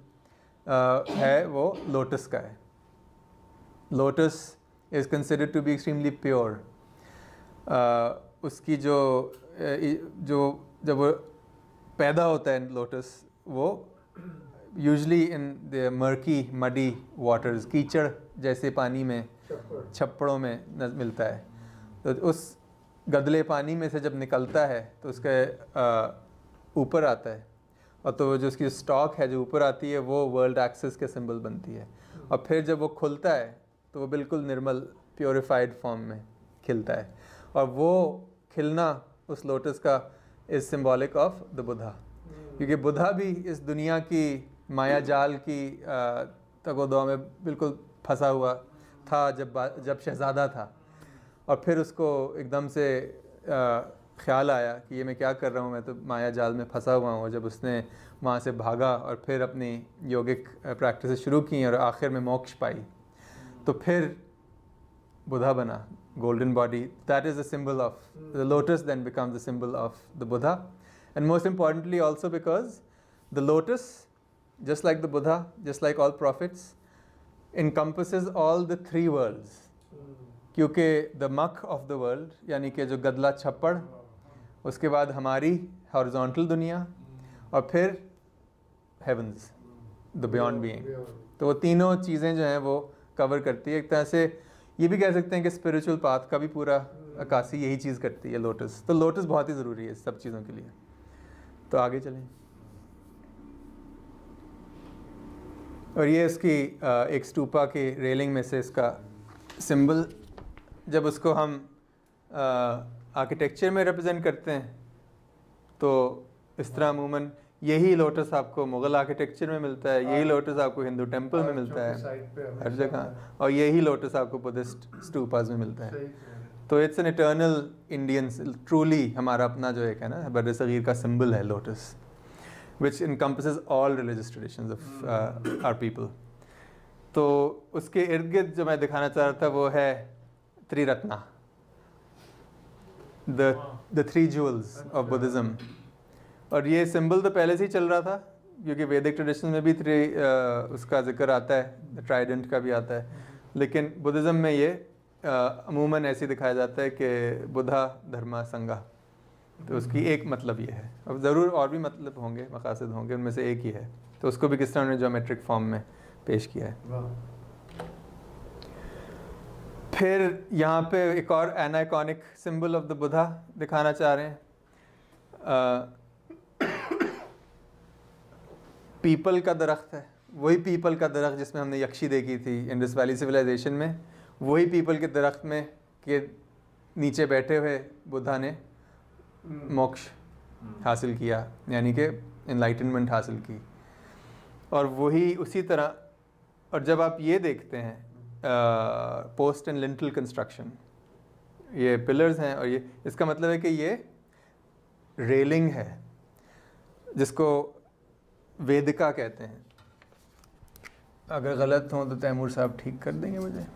है वो लोटस का है। Lotus is considered to be extremely pure. उसकी जो जब वो पैदा होता है लोटस, वो usually in the murky muddy waters, कीचड़ जैसे पानी में, छप्पड़ों में मिलता है। तो उस गदले पानी में से जब निकलता है तो उसके ऊपर आता है, और तो जो उसकी स्टॉक है जो ऊपर आती है वो वर्ल्ड एक्सेस के सिंबल बनती है। और फिर जब वो खुलता है तो वो बिल्कुल निर्मल प्योरीफाइड फॉर्म में खिलता है, और वो खिलना उस लोटस का is symbolic of the Buddha, क्योंकि बुद्धा भी इस दुनिया की माया जाल की तगोदो में बिल्कुल फंसा हुआ था जब शहज़ादा था, और फिर उसको एकदम से ख्याल आया कि ये मैं क्या कर रहा हूँ, मैं तो माया जाल में फंसा हुआ हूँ। जब उसने वहाँ से भागा और फिर अपनी योगिक प्रैक्टिस शुरू की और आखिर में मोक्ष पाई, तो फिर बुद्धा बना, golden body. That is a symbol of the lotus, then becomes the symbol of the Buddha. And most importantly also because the lotus, just like the Buddha, just like all prophets, encompasses all the three worlds. क्योंकि the muck of the world, यानी कि जो गदला छप्पड़, उसके बाद हमारी horizontal दुनिया, और फिर heavens, the beyond being. तो वो तीनों चीज़ें जो हैं वो कवर करती है। एक तरह से ये भी कह सकते हैं कि स्पिरिचुअल पाथ का भी पूरा अक्कासी यही चीज़ करती है, लोटस। तो लोटस बहुत ही ज़रूरी है सब चीज़ों के लिए। तो आगे चलें, और ये इसकी एक स्टूपा की रेलिंग में से इसका सिंबल, जब उसको हम आर्किटेक्चर में रिप्रेजेंट करते हैं तो इस तरह अमूमन यही लोटस आपको मुग़ल आर्किटेक्चर में मिलता है, यही लोटस आपको हिंदू टेम्पल में मिलता है हर जगह, और यही लोटस आपको बुद्धिस्ट स्टूपास में मिलता है। तो it's an eternal Indian, truly हमारा अपना जो एक है ना बर्र सगीर का सिंबल है lotus, which encompasses all religious traditions of our people. तो उसके इर्द गिर्द जो मैं दिखाना चाह रहा था वो है Triratna, the three jewels of Buddhism. और ये सिंबल तो पहले से ही चल रहा था, क्योंकि वैदिक ट्रेडिशन में भी उसका जिक्र आता है, ट्राइडेंट का भी आता है, लेकिन बुद्धिज़्म में ये अमूमन ऐसे दिखाया जाता है कि बुद्धा धर्मा संघा। तो उसकी एक मतलब ये है, अब ज़रूर और भी मतलब होंगे, मकासद होंगे, उनमें से एक ही है। तो उसको भी किस तरह उन्होंने ज्योमेट्रिक फॉर्म में पेश किया है। फिर यहाँ पे एक और एनाइकॉनिक सिंबल ऑफ द बुद्धा दिखाना चाह रहे हैं। पीपल का दरख्त है, वही पीपल का दरख्त जिसमें हमने यक्षी देखी थी इंडस वैली सिविलाइजेशन में, वही पीपल के दरख्त में के नीचे बैठे हुए बुद्धा ने मोक्ष हासिल किया, यानी कि एनलाइटनमेंट हासिल की। और वही उसी तरह, और जब आप ये देखते हैं पोस्ट एंड लिंटल कंस्ट्रक्शन, ये पिलर्स हैं, और ये इसका मतलब है कि ये रेलिंग है जिसको वेदिका कहते हैं। अगर गलत हो तो तैमूर साहब ठीक कर देंगे मुझे।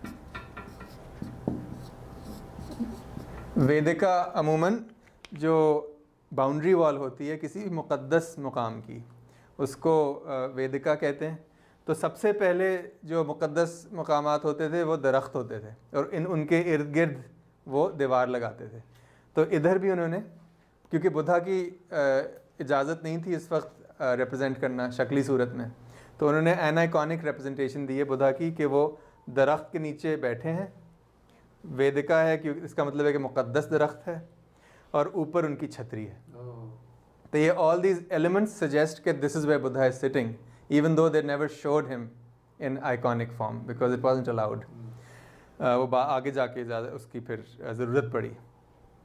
वेदिका अमूमन जो बाउंड्री वॉल होती है किसी भी मुक़द्दस मुकाम की, उसको वेदिका कहते हैं। तो सबसे पहले जो मुक़द्दस मकामात होते थे वो दरख्त होते थे, और उनके इर्द गिर्द वो दीवार लगाते थे। तो इधर भी उन्होंने, क्योंकि बुद्धा की इजाज़त नहीं थी इस वक्त रिप्रेजेंट करना शक्ली सूरत में, तो उन्होंने एनाइकॉनिक रिप्रेजेंटेशन दी है बुद्धा की कि वो दरख्त के नीचे बैठे हैं। वेदिका है क्योंकि इसका मतलब है कि मुक़द्दस दरख्त है, और ऊपर उनकी छतरी है। तो ये ऑल दीज एलिमेंट्स सजेस्ट कि this is where Buddha is sitting, even though they never showed him in iconic form because it wasn't allowed. वो आगे जाके ज़्यादा उसकी फिर ज़रूरत पड़ी।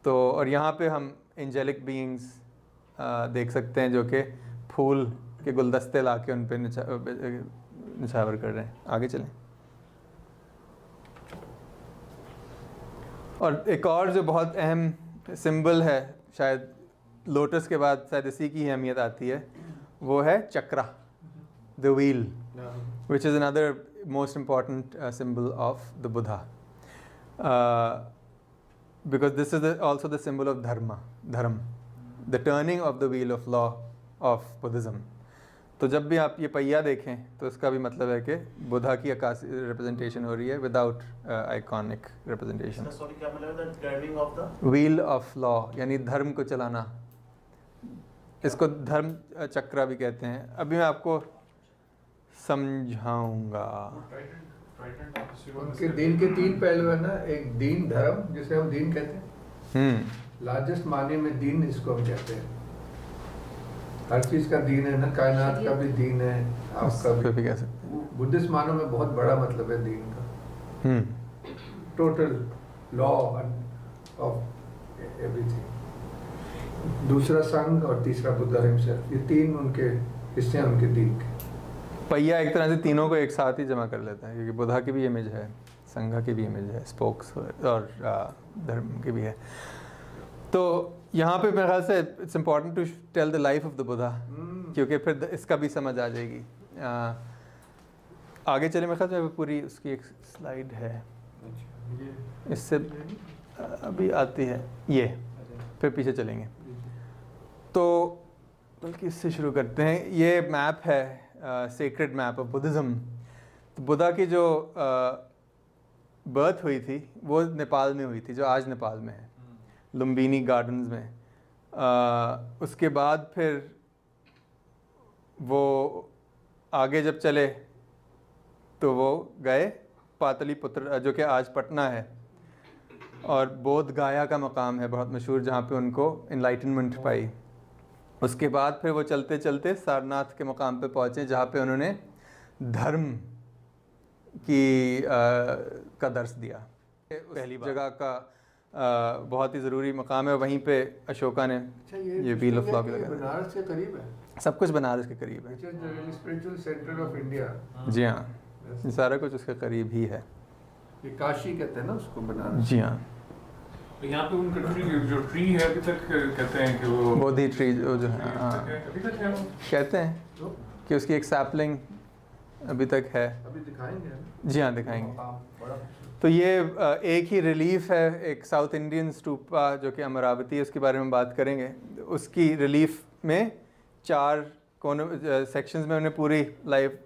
तो और यहाँ पे हम एंजेलिक बीइंग्स देख सकते हैं जो कि फूल के गुलदस्ते ला के उन पर निछावर कर रहे हैं। आगे चलें, और एक और जो बहुत अहम सिंबल है, शायद लोटस के बाद शायद इसी की अहमियत आती है, वो है chakra, the wheel, which is another most important symbol of the Buddha, because this is also the symbol of dharma, the turning of the wheel of law of Buddhism. तो जब भी आप ये पहिया देखें तो इसका भी मतलब है कि बुद्धा की अक्कासी रिप्रेजेंटेशन हो रही है without iconic representation. Wheel of law यानी धर्म को चलाना, इसको धर्म चक्रा भी कहते हैं। अभी मैं आपको समझाऊंगा। उनके दीन के तीन पहलू है ना, एक दीन धर्म जिसे हम दीन कहते हैं, लार्जेस्ट माने में दीन इसको हम कहते हैं। हर चीज़ का दीन है ना, कायनात का भी दीन है, आपका भी कह सकते हैं। बुद्धिस्ट मानों में बहुत बड़ा मतलब है दीन का, total law and of everything. दूसरा संघ और तीसरा बुद्धा himself, ये तीन उनके हिस्से हैं उनके दीन के। पहिया एक तरह से तीनों को एक साथ ही जमा कर लेता है, क्योंकि बुद्धा की भी इमेज है, संघा की भी इमेज है, स्पोक्स और धर्म की भी है। तो यहाँ पे मेरे ख्याल से it's important to tell the life of the Buddha, क्योंकि फिर इसका भी समझ आ जाएगी। आगे चले, मेरे ख्याल से पूरी उसकी एक स्लाइड है, इससे अभी आती है ये, फिर पीछे चलेंगे। तो बल्कि इससे शुरू करते हैं। ये मैप है, सेक्रेड मैप ऑफ बुद्धिज़्म। तो बुद्धा की जो बर्थ हुई थी वो नेपाल में हुई थी, जो आज नेपाल में है, लुम्बिनी गार्डन्स में। उसके बाद फिर वो आगे जब चले तो वो गए पाटलिपुत्र, जो कि आज पटना है, और बोध गाया का मकाम है बहुत मशहूर, जहाँ पे उनको इनलाइटनमेंट पाई। उसके बाद फिर वो चलते चलते सारनाथ के मकाम पे पहुँचे, जहाँ पे उन्होंने धर्म की का दर्श दिया। पहली जगह का बहुत ही ज़रूरी मकाम है, वहीं पे अशोका ने ये व्हील ऑफ लॉ भी लगाया। बनारस के करीब है, सब कुछ बनारस के करीब है। Spiritual centre of India. जी हाँ, ये सारा कुछ उसके करीब ही है। ये काशी कहते हैं ना उसको, बनारस। जी हाँ। यहाँ पे उनका ट्री, जो ट्री है अभी तक कहते हैं कि वो बोधि ट्री जो है, अभी तक है वो, कहते हैं कि उसकी एक सैपलिंग अभी तक है। अभी दिखाएंगे। जी हाँ, दिखाएंगे। तो ये एक ही रिलीफ है, एक साउथ इंडियन स्टूपा जो कि अमरावती है, उसके बारे में बात करेंगे। उसकी रिलीफ में 4 कोनों सेक्शंस में उन्हें पूरी life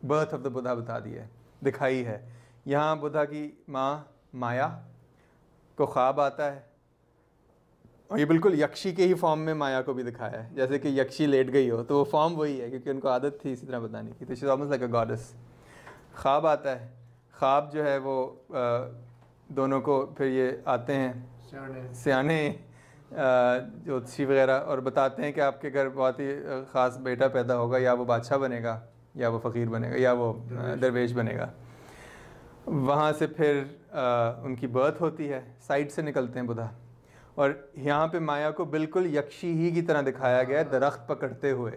birth of the Buddha बता दी है, दिखाई है। यहाँ बुद्धा की माँ माया को ख्वाब आता है, और ये बिल्कुल यक्षी के ही फॉर्म में माया को भी दिखाया है, जैसे कि यक्षी लेट गई हो तो वो फॉर्म वही है, क्योंकि उनको आदत थी इसी तरह बताने की। तो she is almost like a goddess. ख्वाब आता है, ख्वाब जो है वो दोनों को फिर ये आते हैं सियाने ज्योतिषी वगैरह, और बताते हैं कि आपके घर बहुत ही ख़ास बेटा पैदा होगा, या वो बादशाह बनेगा, या वो फ़कीर बनेगा, या वो दरवेश बनेगा। वहाँ से फिर उनकी बर्थ होती है, साइड से निकलते हैं बुद्धा, और यहाँ पे माया को बिल्कुल यक्षी ही की तरह दिखाया गया है, दरख्त पकड़ते हुए।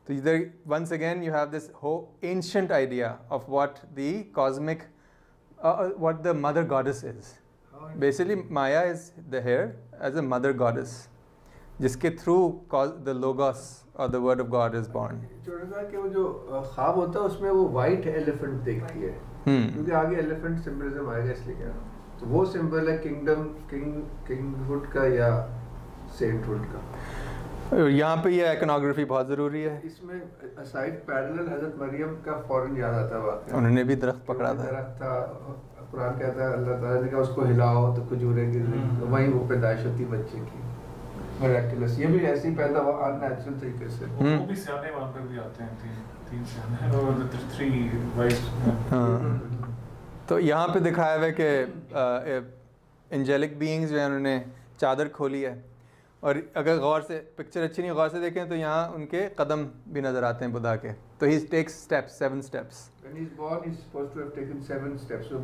तो इधर once again you have this whole ancient idea of what the cosmic, what the mother goddess is. Basically, Maya is the here as a mother goddess, जिसके through the logos or the word of God is born. छोटा कि वो जो ख्वाब होता है उसमें वो white elephant देखती है, क्योंकि आगे elephant symbolism आएगा, इसलिए क्या तो वो सिंबल है किंगहुड का या सेंटहुड का। यहाँ पे ये आइकनोग्राफी बहुत ज़रूरी है। इसमें असाइड पैरेलल हज़रत मरियम का फौरन याद आता है, उन्होंने भी दरख्त पकड़ा था। दरख्त था, कुरान कहता है अल्लाह ताला ने कहा उसको हिलाओ तो खजूरें गिरी, तो वहीं वो पैदाइश होती बच्चे की, मिरेकुलस। ये भी ऐसे ही पैदा हुआ अननेचुरल तरीके से। वो भी सियाने वहाँ पे भी आते हैं, तीन सियाने और 3 वाइस। हाँ, तो यहाँ पे दिखाया हुआ है कि एंजेलिक बीइंग्स जो है उन्होंने चादर खोली है, और अगर गौर से पिक्चर अच्छी नहीं गौर से देखें तो यहाँ उनके कदम भी नज़र आते हैं बुद्धा के। तो ही takes steps, 7 steps। When he's born, he's supposed to have taken 7 steps. So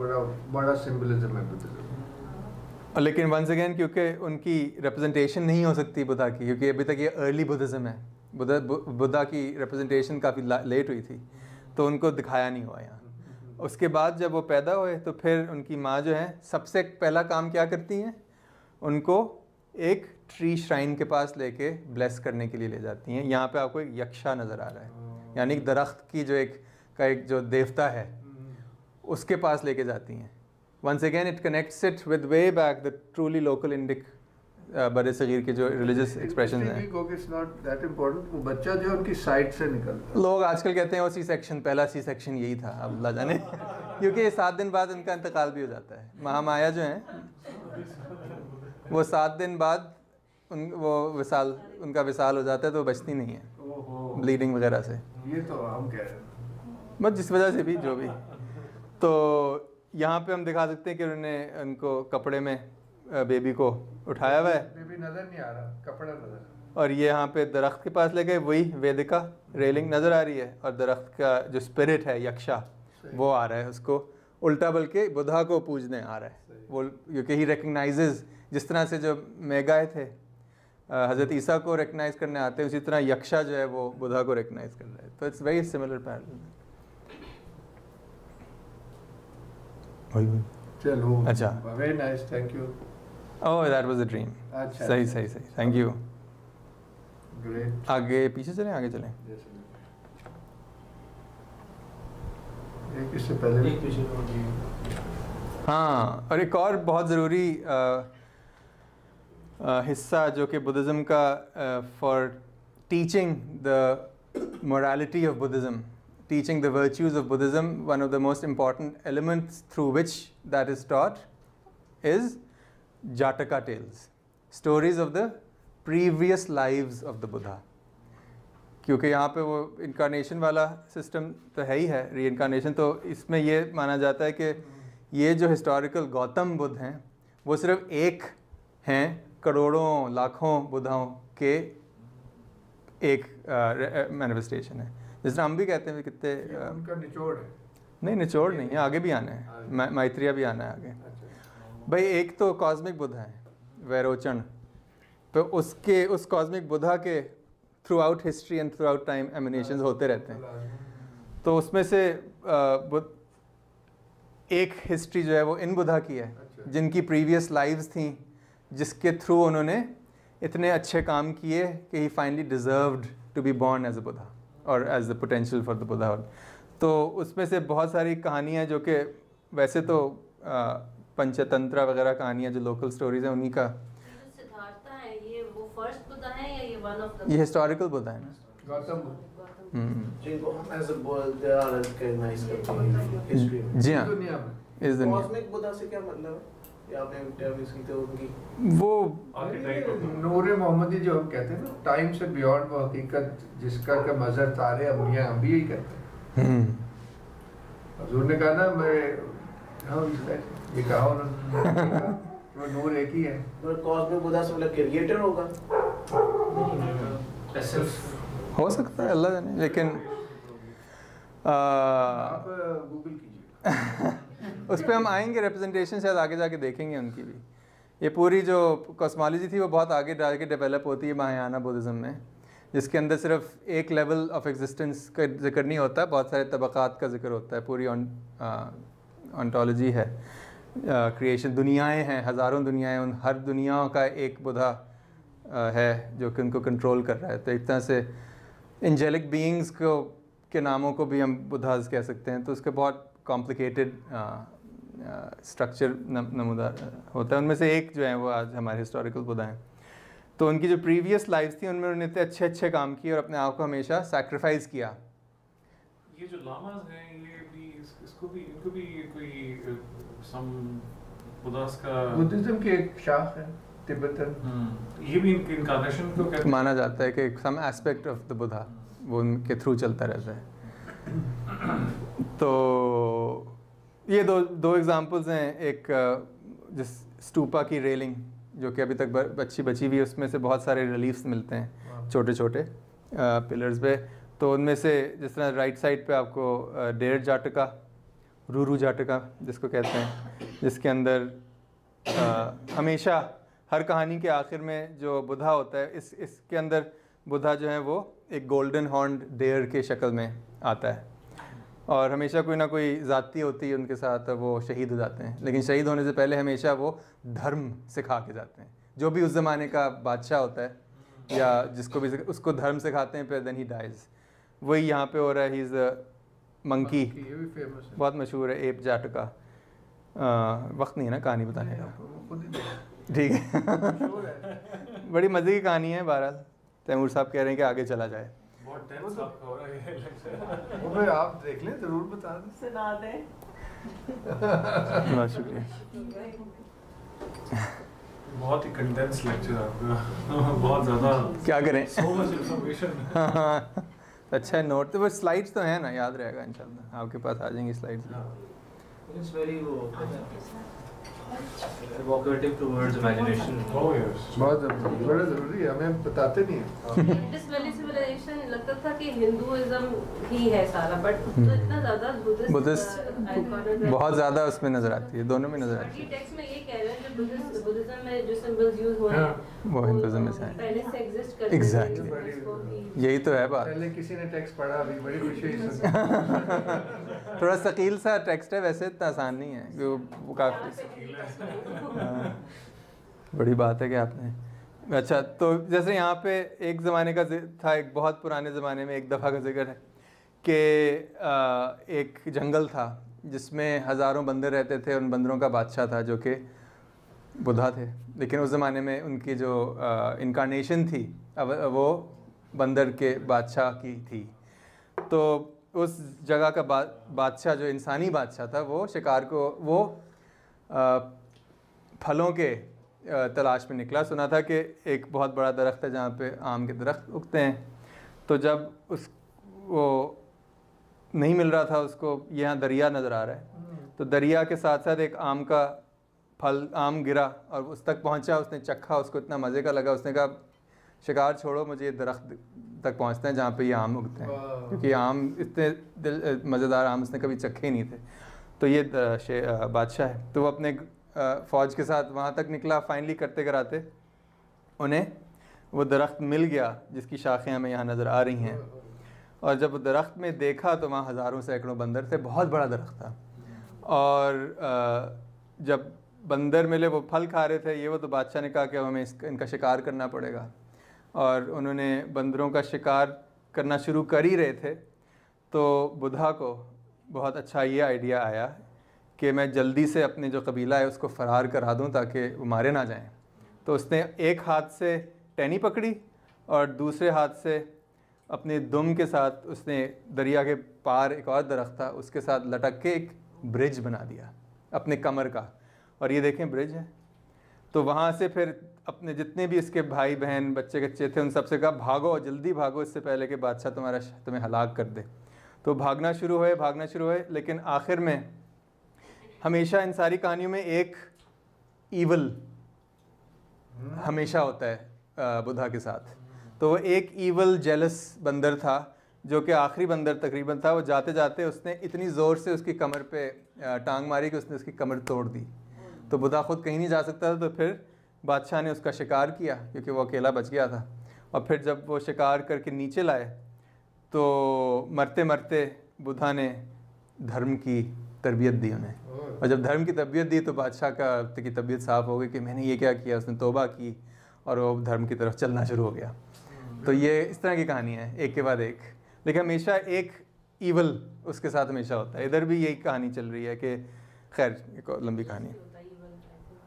बड़ा सिंबलिज्म है बुद्धिज्म। लेकिन वंस अगेन क्योंकि उनकी रिप्रेजेंटेशन नहीं हो सकती बुद्धा की, क्योंकि अभी तक ये अर्ली बुद्धिज्म है, बुद्धा की रिप्रेजेंटेशन काफ़ी लेट हुई थी, तो उनको दिखाया नहीं हुआ यहाँ। उसके बाद जब वो पैदा हुए तो फिर उनकी माँ जो है सबसे पहला काम क्या करती हैं, उनको एक ट्री श्राइन के पास लेके ब्लेस करने के लिए ले जाती हैं। यहाँ पे आपको एक यक्षा नज़र आ रहा है, यानी एक दरख्त की जो एक जो देवता है उसके पास लेके जाती हैं। Once again it connects it with way back the truly local Indic बड़े सगीर के जो रिलीजियस एक्सप्रेशन हैं। इट्स नॉट दैट इम्पोर्टेंट, वो बच्चा जो है उनकी साइड से निकलता है। लोग आजकल कहते हैं वो सी सेक्शन, पहला सी सेक्शन यही था, अब अल्लाह जाने क्योंकि 7 दिन बाद उनका इंतकाल भी हो जाता है। महामाया जो हैं वो 7 दिन बाद उनका विसाल हो जाता है, तो वो बचती नहीं है ब्लीडिंग वगैरह से। ये तो हम कह रहे हैं, बस जिस वजह से भी जो भी। तो यहाँ पे हम दिखा सकते हैं कि उन्होंने उनको कपड़े में बेबी को उठाया हुआ है, बेबी नजर नहीं आ रहा, कपड़ा नजर। और ये यहाँ पे दरख्त के पास ले गए, वही वेदिका रेलिंग नज़र आ रही है, और दरख्त का जो स्पिरिट है यक्षा वो आ रहा है उसको उल्टा बल्कि बुद्धा को पूजने आ रहा है वो, क्योंकि ही रिकग्नाइजेज, जिस तरह से जो मेगाए थे हज़रत ईसा को रिकग्नाइज करने आते हैं, उसी तरह यक्षा जो है वो बुद्धा को रिकग्नाइज कर रहा है। तो इट्स वेरी सिमिलर पैरेलल। चलो अच्छा, very nice, thank you. Oh that was a dream. अच्छा, सही सही सही, थैंक यू। ग्रेट। आगे पीछे चलें, आगे चलें। एक इससे पहले एक पीछे हाँ, और एक और बहुत ज़रूरी हिस्सा जो कि बुद्धिज़्म का for teaching the morality of Buddhism, teaching the virtues of Buddhism, one of the most important elements through which that is taught is Jataka tales, stories of the previous lives of the Buddha. क्योंकि यहाँ पे वो incarnation वाला system तो है ही है, री-इनकारनेशन, तो इसमें ये माना जाता है कि ये जो हिस्टोरिकल गौतम बुद्ध हैं वो सिर्फ एक हैं करोड़ों लाखों बुद्धाओं के एक मैनिफेस्टेशन है। जिस तरह हम भी कहते हैं कितने उनका निचोड़ है। नहीं, निचोड़ नहीं है, आगे भी आना है, मैत्रेय भी आना है आगे। अच्छा। भाई एक तो कॉस्मिक बुद्धा है वैरोचन, तो उसके उस कॉस्मिक बुद्धा के through out history and through out time emanations होते रहते हैं। तो उसमें से एक हिस्ट्री जो है वो इन बुद्धा की है, जिनकी प्रीवियस लाइव्स थी, जिसके थ्रू उन्होंने इतने अच्छे काम किए कि ही finally deserved to be born as a Buddha और as the potential for the Buddhahood. तो उसमें से बहुत सारी कहानियाँ जो कि वैसे तो पंचतंत्र वगैरह कहानियाँ जो लोकल स्टोरीज हैं उन्हीं का। सिद्धार्था है ये वो फर्स्ट बुद्धा है या ये वन ऑफ द? ये हिस्टोरिकल बुद्धा है ना, गौतम। जिनको हम as a Buddha are recognize करते हैं हिस्ट्री में। जी हाँ, दुनिया में इस दुनिया कॉस्मिक बुद्धा से क्या मतलब है? या आपने इंटरव्यू की तो उनकी वो नूर मोहम्मदी जो हम कहते हैं ना, टाइम से बियॉन्ड वो हकीकत जिसका का मजहर तारे अंबिया, हम भी यही कहते हैं। हुजूर ने कहा ना, मैं हाँ ये कहा उन्होंने, वो नूर एक ही है। और कॉस्मिक बुद्धा से मतलब क्रिएटर होगा? हो सकता है, अल्लाह जाने, लेकिन आप गूगल कीजिए। उस पर हम आएंगे, रिप्रेजेंटेशन शायद आगे जाके देखेंगे उनकी भी। ये पूरी जो कॉस्मोलॉजी थी वो बहुत आगे जाके डेवलप होती है महायाना बुद्धिज़्म में, जिसके अंदर सिर्फ एक लेवल ऑफ एग्जिस्टेंस का जिक्र नहीं होता, बहुत सारे तबक़ात का जिक्र होता है। पूरी ऑन्टोलॉजी है, क्रिएशन, दुनियाएं हैं, हज़ारों दुनियाएं, उन हर दुनिया का एक बुद्धा है जो कि उनको कंट्रोल कर रहा है। तो एक तरह से एंजेलिक बीइंग्स को के नामों को भी हम बुद्धाज कह सकते हैं। तो उसके बहुत कॉम्प्लिकेटेड स्ट्रक्चर नमूदार होता है। उनमें से एक जो है वो आज हमारे हिस्टोरिकल बुद्धा हैं। तो उनकी जो प्रीवियस लाइफ थी उनमें उन्होंने इतने अच्छे अच्छे काम किए और अपने आप को हमेशा सैक्रिफाइस किया। ये जो लामाज हैं ये भी इसको भी इनको भी कोई सम बुद्धास का बुद्धिज्म की एक शाख है तिब्बतन। ये भी इनकार्नेशन को कहते माना जाता है कि some aspect of the Buddha वो उनके थ्रू चलता रहता है। तो ये दो एग्जांपल्स हैं। एक जिस स्टूपा की रेलिंग जो कि अभी तक बची हुई, उसमें से बहुत सारे रिलीफ्स मिलते हैं छोटे छोटे पिलर्स पे। तो उनमें से जिस तरह राइट साइड पे आपको डेर जाटका, रूरू जाटका जिसको कहते हैं, जिसके अंदर हमेशा हर कहानी के आखिर में जो बुद्धा होता है, इसके अंदर बुद्धा जो है वो एक गोल्डन हॉर्न्ड डेयर के शक्ल में आता है और हमेशा कोई ना कोई ज़ाती होती है उनके साथ, वो शहीद हो जाते हैं। लेकिन शहीद होने से पहले हमेशा वो धर्म सिखा के जाते हैं। जो भी उस ज़माने का बादशाह होता है या जिसको भी उसको धर्म सिखाते हैं, फिर देन ही डाइज। वही यहाँ पे हो रहा है। ही इज़ मंकी, ये भी फेमस है, बहुत मशहूर है, एप जाटका। वक्त नहीं है ना कहानी बताने का, खुद ही ठीक है। बड़ी मज़े की कहानी है। बहरहाल तैमूर साहब कह रहे हैं कि आगे चला जाए। बहुत टेंस आपका हो रहा है ये। वो भाई आप देख लें, जरूर बता दें। सुना दें। बहुत शुक्रिया। बहुत ही कंडेंस लेक्चर आपका। बहुत ज़्यादा क्या करें, so much information। हाँ, अच्छा है। नोट तो वो स्लाइड्स तो हैं ना, याद रहेगा इंशाल्लाह, आपके पास आ जाएंगी स्लाइड्स। इट्स वेरी वो Evocative towards imagination. Oh yes. बहुत बड़ा ज़रूरी है, हमें बताते नहीं हैं। इंडस वैली सिविलाइजेशन लगता था कि हिंदुइज्म ही है सारा, बट तो इतना ज़्यादा बुद्धिस्ट बहुत ज़्यादा उसमें नज़र आती है, दोनों में नज़र आती ये टेक्स्ट में ये कह रहे हैं जो बुद्धिज्म में जो सिंबल्स यूज हुए हैं वो हिंदुइज्म में से हैं। पहले से एग्जिस्ट करते Exactly. हैं। यही तो है बात। पहले किसी ने टेक्स्ट पढ़ा, अभी बड़ी खुशी हुई सुन। थोड़ा शकील सा टेक्स्ट है, वैसे इतना आसान नहीं है कि वो काफ़ी बड़ी बात है कि आपने। अच्छा, तो जैसे यहाँ पे एक ज़माने का था, एक बहुत पुराने ज़माने में एक दफ़ा का जिक्र है कि एक जंगल था जिसमें हज़ारों बंदर रहते थे। उन बंदरों का बादशाह था जो कि बुद्धा थे, लेकिन उस ज़माने में उनकी जो इनकारनेशन थी अब वो बंदर के बादशाह की थी। तो उस जगह का बादशाह जो इंसानी बादशाह था वो शिकार को वो फलों के तलाश में निकला। सुना था कि एक बहुत बड़ा दरख्त है जहाँ पे आम के दरख्त उगते हैं। तो जब वो नहीं मिल रहा था उसको, यहाँ दरिया नज़र आ रहा है, तो दरिया के साथ साथ एक आम का फल आम गिरा और उस तक पहुँचा। उसने चखा, उसको इतना मज़े का लगा, उसने कहा शिकार छोड़ो, मुझे ये दरख्त तक पहुँचते हैं जहाँ पे ये आम उगते हैं, क्योंकि आम इतने मज़ेदार आम उसने कभी चखे ही नहीं थे। तो ये बादशाह है। तो वो अपने फ़ौज के साथ वहाँ तक निकला। फाइनली करते कराते उन्हें वो दरख्त मिल गया जिसकी शाखें हमें यहाँ नज़र आ रही हैं। और जब दरख्त में देखा तो वहाँ हज़ारों सैकड़ों बंदर थे, बहुत बड़ा दरख्त था। और जब बंदर मिले वो फल खा रहे थे, ये वो तो बादशाह ने कहा कि अब हमें इनका शिकार करना पड़ेगा। और उन्होंने बंदरों का शिकार करना शुरू कर ही रहे थे तो बुद्धा को बहुत अच्छा ये आइडिया आया कि मैं जल्दी से अपने जो कबीला है उसको फ़रार करा दूं ताकि वो मारे ना जाएं। तो उसने एक हाथ से टहनी पकड़ी और दूसरे हाथ से अपने दुम के साथ उसने दरिया के पार एक और दरख्त था उसके साथ लटक के एक ब्रिज बना दिया अपने कमर का। और ये देखें ब्रिज है। तो वहाँ से फिर अपने जितने भी इसके भाई बहन बच्चे कच्चे थे उन सब से कहा भागो, जल्दी भागो, इससे पहले कि बादशाह तुम्हें हलाक कर दे। तो भागना शुरू हुए, लेकिन आखिर में हमेशा इन सारी कहानियों में एक ईवल हमेशा होता है बुद्धा के साथ। तो वो एक ईवल जेलस बंदर था जो कि आखिरी बंदर तकरीबन था। वो जाते जाते उसने इतनी ज़ोर से उसकी कमर पे टांग मारी कि उसने उसकी कमर तोड़ दी। तो बुद्धा खुद कहीं नहीं जा सकता था। तो फिर बादशाह ने उसका शिकार किया क्योंकि वो अकेला बच गया था। और फिर जब वो शिकार करके नीचे लाए तो मरते मरते बुद्धा ने धर्म की तरबियत दी उन्हें। और जब धर्म की तरबियत दी तो बादशाह की तबीयत साफ़ हो गई कि मैंने ये क्या किया। उसने तौबा की और वो धर्म की तरफ चलना शुरू हो गया। तो ये इस तरह की कहानी है एक के बाद एक, लेकिन हमेशा एक ईवल उसके साथ हमेशा होता है। इधर भी यही कहानी चल रही है कि खैर एक लंबी कहानी है।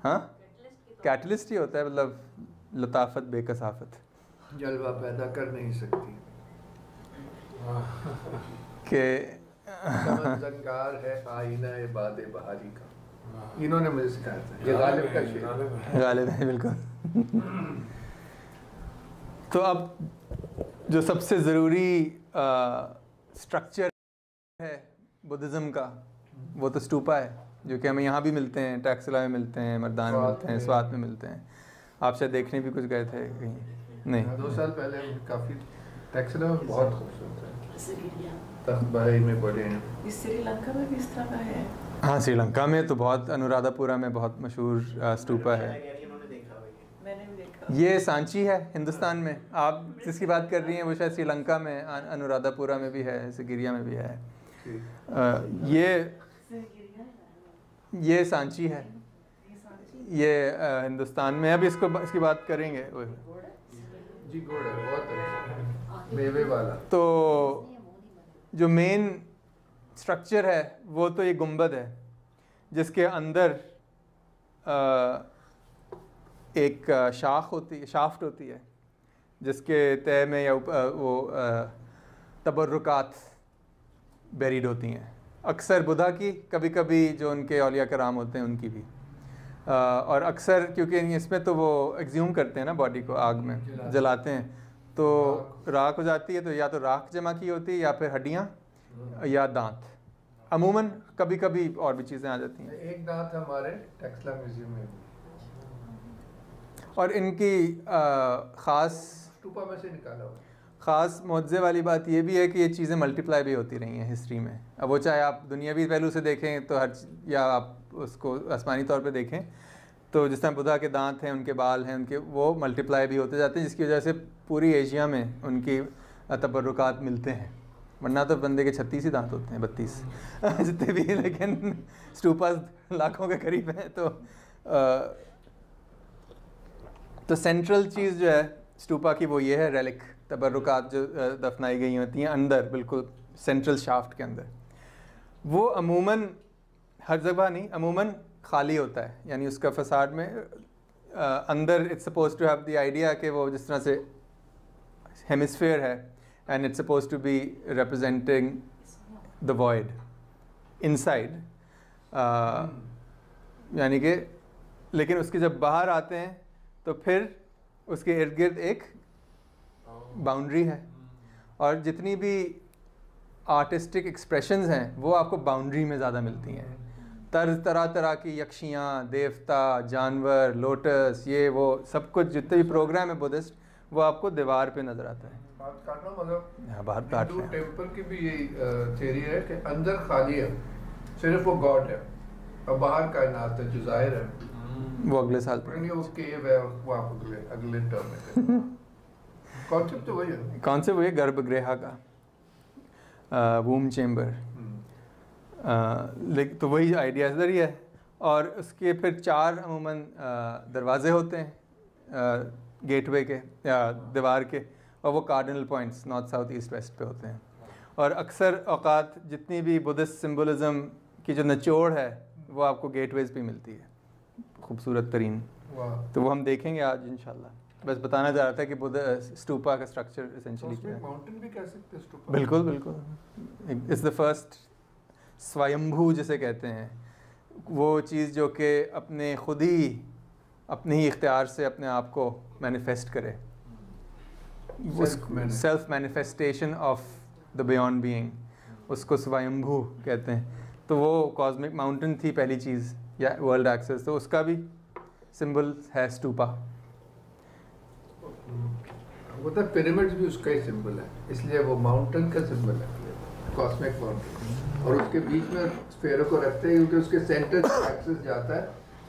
हाँ, कैटलिस्ट ही होता है, मतलब लताफत बेकसाफत, जलवा पैदा कर नहीं सकती कि समझदार है आईना बादे बहारी का। इन्होंने मुझे सिखाया था, ये गालिब का शेर। गालिब है बिल्कुल। तो अब जो सबसे ज़रूरी स्ट्रक्चर है बुद्धिज़्म का वो तो स्टूपा है, जो कि हमें यहाँ भी मिलते हैं, टैक्सला में मिलते हैं, मर्दान में मिलते हैं, स्वात में मिलते हैं। आप शायद देखने भी कुछ गए थे कहीं? नहीं, 2 साल पहले काफ़ी टैक्सला में बहुत खूबसूरत है, तख्तबाही में बड़े हैं। श्रीलंका में भी इस तरह का है। हाँ, श्रीलंका में तो बहुत, अनुराधापुरा में बहुत मशहूर स्टूपा है। मैंने भी देखा। ये सांची है हिंदुस्तान में, आप जिसकी बात कर रही हैं वो शायद श्रीलंका में अनुराधापुरा में भी है, सिगिरिया में भी है। ये सांची है, ये हिंदुस्तान में। अब इसकी बात करेंगे। जी गोड़ है, बहुत अच्छा मेवे वाला। तो जो मेन स्ट्रक्चर है वो तो ये गुंबद है जिसके अंदर एक शाफ्ट होती है जिसके तय में या वो तबर्रुकात बेरीड होती हैं। अक्सर बुद्धा की, कभी कभी जो उनके औलिया कराम होते हैं उनकी भी। और अक्सर क्योंकि इसमें तो वो एग्ज्यूम करते हैं ना, बॉडी को आग में जलाते हैं तो राख हो जाती है। तो या तो राख जमा की होती है या फिर हड्डियाँ या दांत। अमूमन कभी कभी और भी चीज़ें आ जाती हैं। एक दांत हमारे टेक्सला म्यूजियम में भी, और इनकी ख़ास स्टूपा में से निकाला हुआ। ख़ास मुआवजे वाली बात ये भी है कि ये चीज़ें मल्टीप्लाई भी होती रही हैं हिस्ट्री में। अब वो चाहे आप दुनियावी पहलू से देखें तो या आप उसको आसमानी तौर पे देखें, तो जिस तरह बुद्धा के दांत हैं, उनके बाल हैं, उनके वो मल्टीप्लाई भी होते जाते हैं, जिसकी वजह से पूरी एशिया में उनकी तबर्रुकात मिलते हैं। वरना तो बंदे के 36 ही दांत होते हैं, 32 जितने भी, लेकिन स्टूपास लाखों के करीब हैं। तो सेंट्रल चीज़ जो है स्टूपा की वो ये है, रेलिक, तबर्रुकात जो दफनाई गई होती हैं अंदर, बिल्कुल सेंट्रल शाफ्ट के अंदर। वो अमूमन हर जगह नहीं, अमूमन खाली होता है, यानी उसका फसाड में अंदर it's suppose to have the idea कि वो जिस तरह से हेमिस्फीयर है and it's suppose to be representing the void inside, यानी कि, लेकिन उसके जब बाहर आते हैं तो फिर उसके इर्द गिर्द एक बाउंड्री है, और जितनी भी आर्टिस्टिक एक्सप्रेशंस हैं वो आपको बाउंड्री में ज़्यादा मिलती हैं। तरह तरह की यक्षियाँ, देवता, जानवर, लोटस, ये वो सब कुछ जितने भी प्रोग्राम है बुद्धिस्ट, वो आपको दीवार पे नज़र आता है। बात काटना मतलब हाँ, बात काट हिंदू रहे हैं। टेम्पल की भी यही थ्योरी है कि अंदर खाली है, सिर्फ वो गॉड है, और बाहर कायनात है जो जाहिर है। वो अगले साल यानी वो केव है, वो आप अगले टर्म में कॉन्सेप्ट तो वही है। कॉन्सेप्ट वही गर्भगृह का, वूम चेम्बर, लेकिन तो वही आइडिया इधर ही है। और उसके फिर 4 अमूमन दरवाजे होते हैं गेटवे के या दीवार के, और वो cardinal points north, south, east, west पे होते हैं। और अक्सर औकात जितनी भी बुद्धिस्ट सिम्बोलिज़म की जो निचोड़ है वो आपको गेटवेज पे मिलती है, खूबसूरत तरीन। तो वो हम देखेंगे आज इंशाल्लाह। बस बताना चाह रहा था कि बुद्ध स्टूपा का स्ट्रक्चर एसेंशियली क्या है। माउंटेन भी कह सकते हैं स्टूपा। बिल्कुल बिल्कुल, इट्स द फर्स्ट स्वयंभू जिसे कहते हैं, वो चीज़ जो कि अपने खुद ही अपने ही इख्तियार से अपने आप को मैनिफेस्ट करे, self manifestation of the beyond being, उसको स्वयंभू कहते हैं। तो वो कॉस्मिक माउंटेन थी पहली चीज़, या वर्ल्ड एक्सेस, तो उसका भी सिंबल है स्टूपा। वो तो पिरामिड्स भी उसका ही सिंबल है, इसलिए वो माउंटेन का सिंबल है, कॉस्मिक माउंटेन। और उसके बीच में स्फेयर को रखते हैं क्योंकि उसके सेंटर से एक्सेस जाता है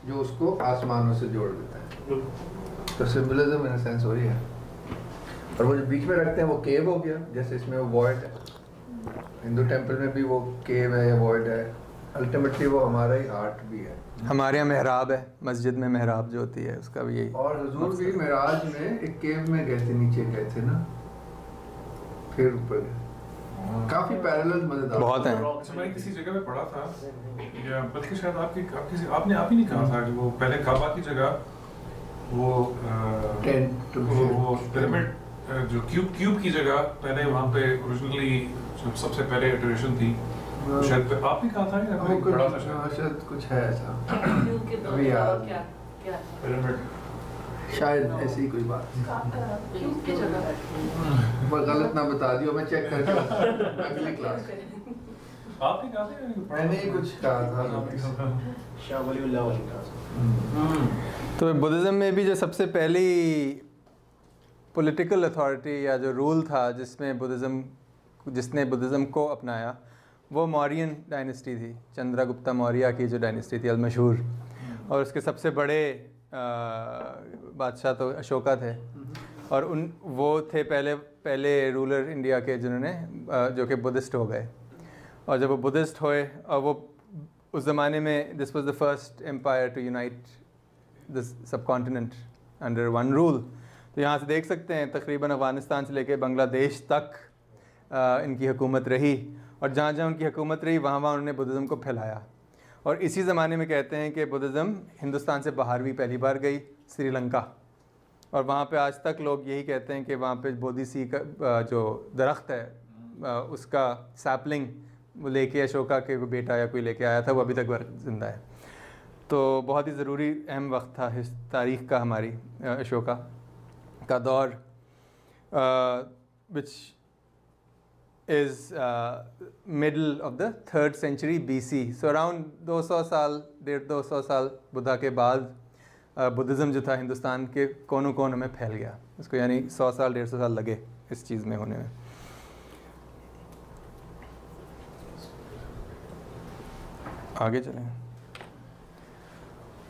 जो उसको आसमानों से जोड़ देता है। तो सिंबलिज्म इन सेंस वही है। और वो जो बीच में रखते हैं वो केव हो गया, जैसे इसमें वो वॉइड है, हिंदू टेम्पल में भी वो केव है या वॉइड है। अल्टीमेटली वो हमारा ही हार्ट भी है। हमारे यहाँ मेहराब है, मस्जिद में मेहराब जो होती है उसका भी यही। और हुजूर भी मेराज में एक केव में गए थे, नीचे गए थे ना, फिर ऊपर गए। काफी पैरेलल मजेदार बहुत हैं। मैंने किसी जगह पे पढ़ा था, या बल्कि शायद आपने आप ही नहीं कहा था कि वो पहले काबा की जगह वो पिरामिड जो क्यूब की जगह पहले वहाँ पे ओरिजिनली जो सबसे पहले इटरेशन थी, शायद आप ही कहा था या कोई पढ़ा था शायद कुछ है ऐसा। क्योंकि तो अभी याद क्या क्या पिरामिड, शायद ऐसी ही कोई बात। क्यों की जगह पर गलत ना बता दियो, मैं चेक करके अगली क्लास। आप ही कहा था? मैंने ही कुछ कहा था। शाह वलीउल्लाह वाली क्लास। तो बुद्धिज़्म में भी जो सबसे पहली पॉलिटिकल अथॉरिटी या जो रूल था जिसने बुद्धिज़्म को अपनाया, वो मौर्यन डायनेस्टी थी, चंद्रगुप्ता मौर्य की जो डायनेस्टी थी अलमशहूर। और उसके सबसे बड़े बादशाह तो अशोका थे, और वो थे पहले रूलर इंडिया के जिन्होंने जो कि बुद्धिस्ट हो गए। और जब वो बुद्धिस्ट हुए, और वो उस ज़माने में this was the first empire to unite the subcontinent under one rule. तो यहाँ से देख सकते हैं तकरीबन अफ़गानिस्तान से लेकर बांग्लादेश तक इनकी हुकूमत रही, और जहाँ जहाँ उनकी हुकूमत रही वहाँ वहाँ उन्होंने बुद्धिज़्म को फैलाया। और इसी ज़माने में कहते हैं कि बुद्धिज़्म हिंदुस्तान से बाहर भी पहली बार गई, श्रीलंका। और वहाँ पे आज तक लोग यही कहते हैं कि वहाँ पे बोधिसी का जो दरख्त है उसका सैपलिंग वो लेके अशोका के कोई बेटा या कोई लेके आया था, वो अभी तक ज़िंदा है। तो बहुत ही ज़रूरी अहम वक्त था इस तारीख़ का, हमारी अशोका का दौर, विच is middle of the 3rd century BC. So around 200 साल 150 साल बुद्धा के बाद बुद्धिज़्म जो था हिंदुस्तान के कोनों कोनों में फैल गया। इसको यानी 100 साल 150 साल लगे इस चीज़ में होने में। आगे चलें।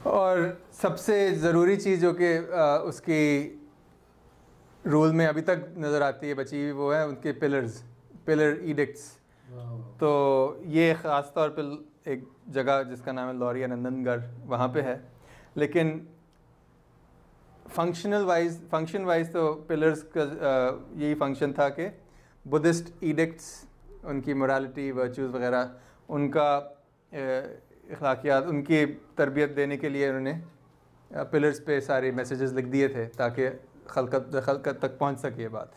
और सबसे ज़रूरी चीज़ जो कि उसकी रूल में अभी तक नज़र आती है बची हुई, वो है उनके पिलर ईडिक्ट्स। तो ये ख़ास तौर पर एक जगह जिसका नाम है लौरिया नंदनगढ़, वहाँ पे है। लेकिन फंक्शन वाइज तो पिलर्स का यही फंक्शन था कि बुद्धिस्ट ईडिक्ट्स, उनकी मोरालिटी वर्चूज़ वगैरह, उनका अखलाकियात, उनकी तरबियत देने के लिए उन्होंने पिलर्स पे सारे मैसेजेस लिख दिए थे ताकि खलकत तक पहुंच सके ये बात।